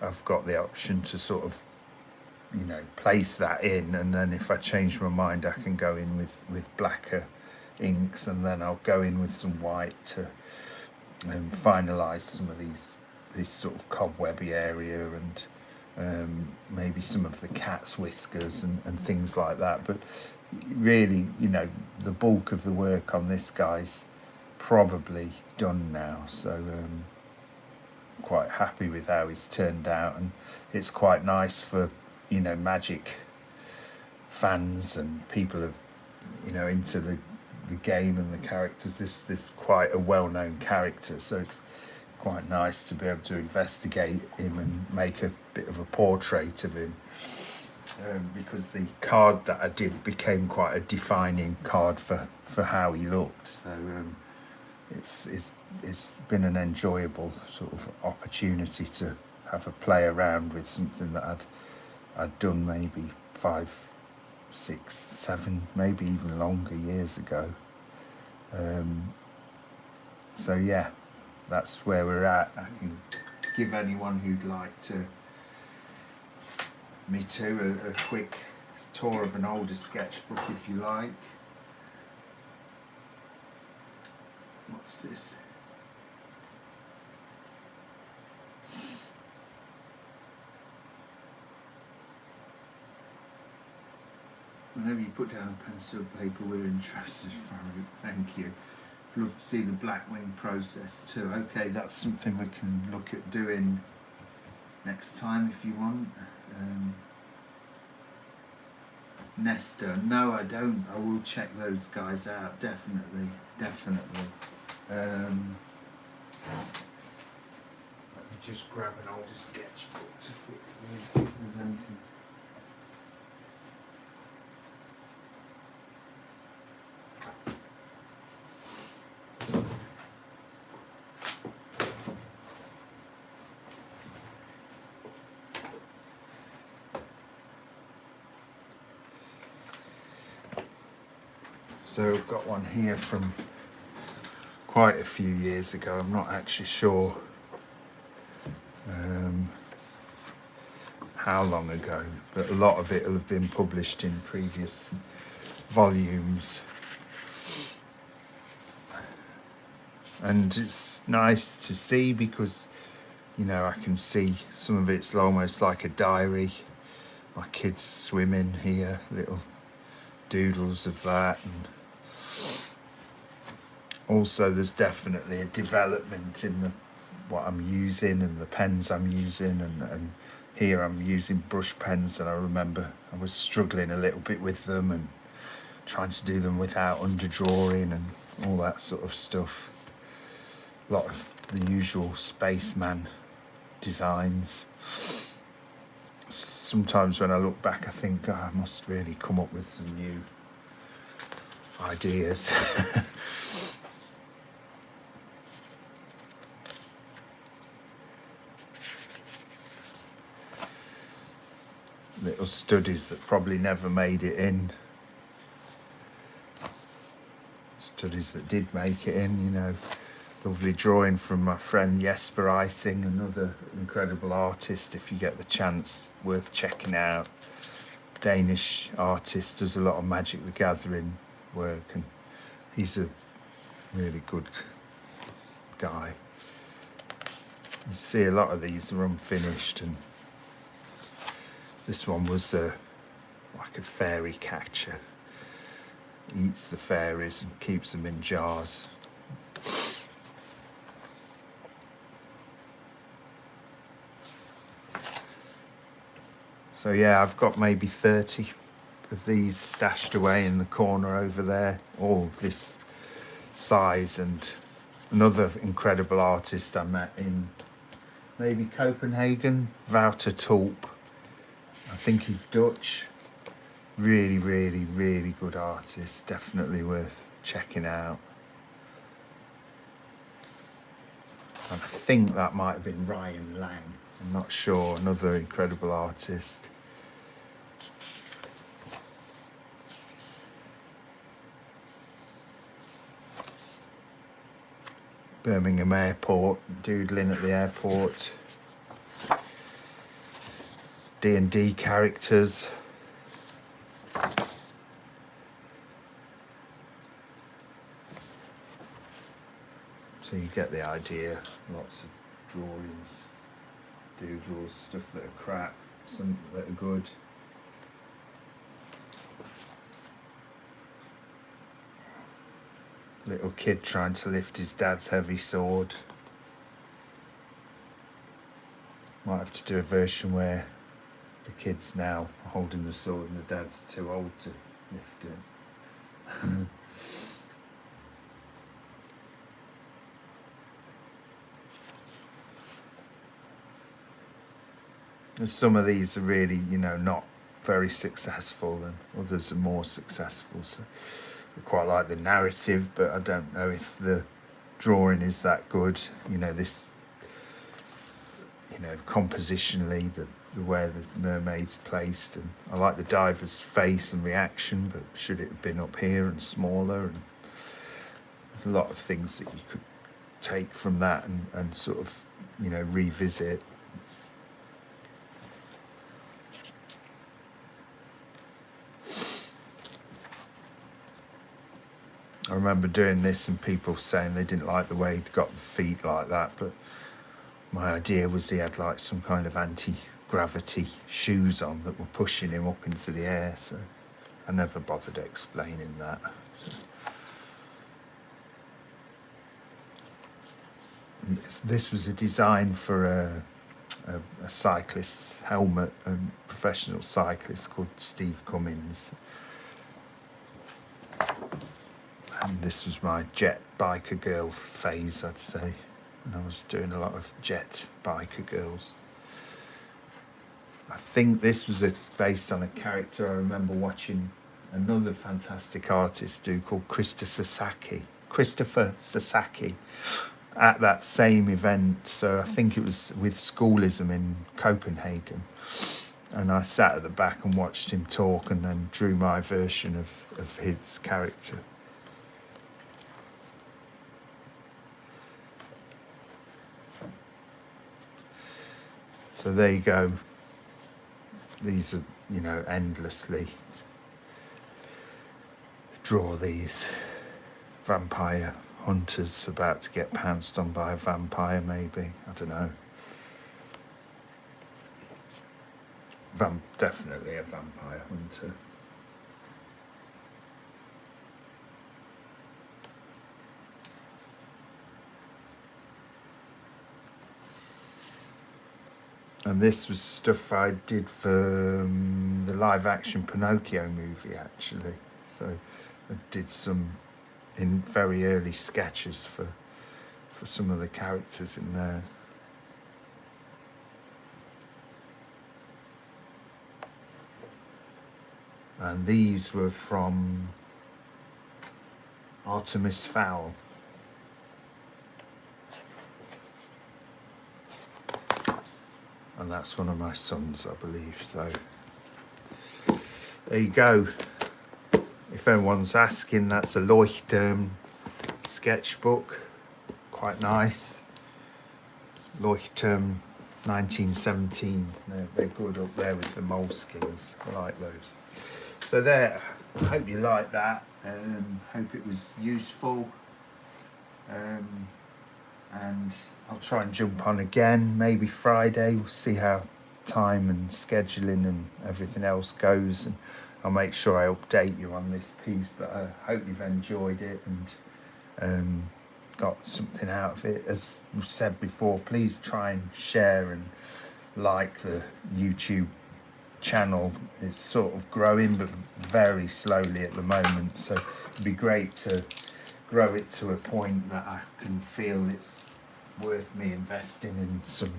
I've got the option to sort of, you know, place that in, and then if I change my mind I can go in with blacker inks, and then I'll go in with some white to finalize some of this sort of cobwebby area, and maybe some of the cat's whiskers and things like that. But really, you know, the bulk of the work on this guy's probably done now, so quite happy with how it's turned out, and it's quite nice for, you know, Magic fans and people of, you know, into the game and the characters. This quite a well-known character, so it's quite nice to be able to investigate him and make a bit of a portrait of him, because the card that I did became quite a defining card for how he looked. So it's been an enjoyable sort of opportunity to have a play around with something that I'd done maybe 5, 6, 7, maybe even longer years ago. So yeah, that's where we're at. I can give anyone who'd like me to a quick tour of an older sketchbook if you like. What's this? Whenever you put down a pencil and paper, we're interested, Farouk. Thank you. Love to see the Blackwing process too. Okay, that's something we can look at doing next time if you want. Nesta, no I don't. I will check those guys out, definitely. Let me just grab an older sketchbook to fit if there's anything. So I've got one here from quite a few years ago. I'm not actually sure how long ago, but a lot of it will have been published in previous volumes. And it's nice to see because, you know, I can see some of it's almost like a diary. My kids swimming here, little doodles of that, and also there's definitely a development in what I'm using and the pens I'm using, and here I'm using brush pens, and I remember I was struggling a little bit with them and trying to do them without underdrawing and all that sort of stuff. A lot of the usual spaceman designs. Sometimes when I look back I think, oh, I must really come up with some new ideas. Little studies that probably never made it in. Studies that did make it in, you know. Lovely drawing from my friend Jesper Ising, another incredible artist. If you get the chance, worth checking out. Danish artist, does a lot of Magic the Gathering work, and he's a really good guy. You see a lot of these are unfinished, and this one was like a fairy catcher. He eats the fairies and keeps them in jars. So yeah, I've got maybe 30 of these stashed away in the corner over there, all this size. And another incredible artist I met in maybe Copenhagen, Wouter Tulp. I think he's Dutch. Really, really, really good artist. Definitely worth checking out. And I think that might have been Ryan Lang, I'm not sure, another incredible artist. Birmingham Airport, doodling at the airport. D&D characters. So you get the idea. Lots of drawings, doodles, stuff that are crap, some that are good. Little kid trying to lift his dad's heavy sword. Might have to do a version where the kid's now holding the sword and the dad's too old to lift it. And some of these are really, you know, not very successful, and others are more successful. So I quite like the narrative, but I don't know if the drawing is that good. You know, this, you know, compositionally, the way the mermaid's placed, and I like the diver's face and reaction, but should it have been up here and smaller? And there's a lot of things that you could take from that and sort of, you know, revisit. I remember doing this and people saying they didn't like the way he'd got the feet like that, but my idea was he had like some kind of anti-gravity shoes on that were pushing him up into the air, so I never bothered explaining that. This was a design for a cyclist's helmet, a professional cyclist called Steve Cummins. And this was my jet biker girl phase, I'd say. And I was doing a lot of jet biker girls. I think this was based on a character I remember watching another fantastic artist do called Christopher Sasaki at that same event. So I think it was with Schoolism in Copenhagen. And I sat at the back and watched him talk and then drew my version of his character. So there you go. These are, you know, endlessly draw these vampire hunters about to get pounced on by a vampire, maybe. I don't know. Definitely a vampire hunter. And this was stuff I did for the live-action Pinocchio movie, actually. So I did some in very early sketches for some of the characters in there. And these were from Artemis Fowl. And that's one of my sons, I believe. So there you go. If anyone's asking, that's a Leuchtturm sketchbook. Quite nice. Leuchtturm 1917. They're good up there with the moleskins. I like those. So there. I hope you like that. Hope it was useful. And I'll try and jump on again, maybe Friday. We'll see how time and scheduling and everything else goes, and I'll make sure I update you on this piece. But I hope you've enjoyed it and got something out of it. As we've said before, please try and share and like the YouTube channel. It's sort of growing, but very slowly at the moment, so it'd be great to grow it to a point that I can feel it's worth me investing in some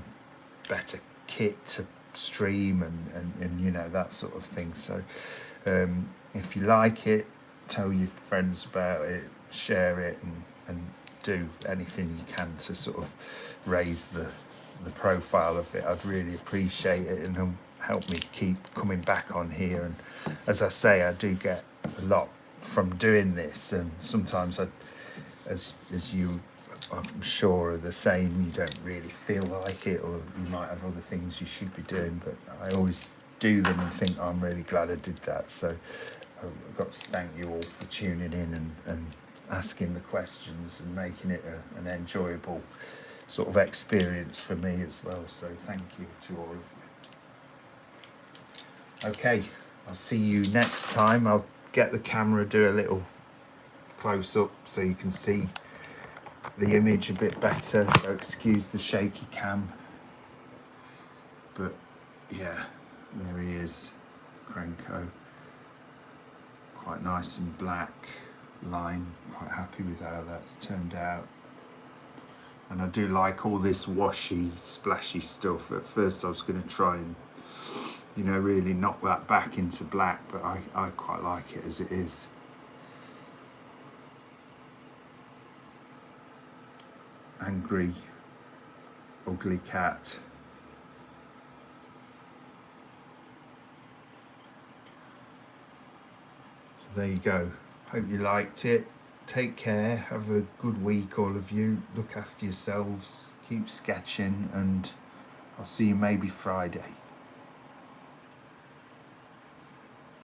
better kit to stream and you know, that sort of thing. So if you like it, tell your friends about it, share it and do anything you can to sort of raise the profile of it. I'd really appreciate it, and help me keep coming back on here. And as I say, I do get a lot from doing this, and sometimes as you, I'm sure, are the same, you don't really feel like it, or you might have other things you should be doing, but I always do them and think, oh, I'm really glad I did that. So I've got to thank you all for tuning in and asking the questions and making it an enjoyable sort of experience for me as well. So thank you to all of you. Okay, I'll see you next time. I'll get the camera, do a little close up so you can see the image a bit better, so excuse the shaky cam, but yeah, there he is, Krenko, quite nice and black line. Quite happy with how that's turned out, and I do like all this washy splashy stuff. At first I was going to try and, you know, really knock that back into black, but I quite like it as it is. Angry, ugly cat. So there you go. Hope you liked it. Take care. Have a good week, all of you. Look after yourselves. Keep sketching, and I'll see you maybe Friday.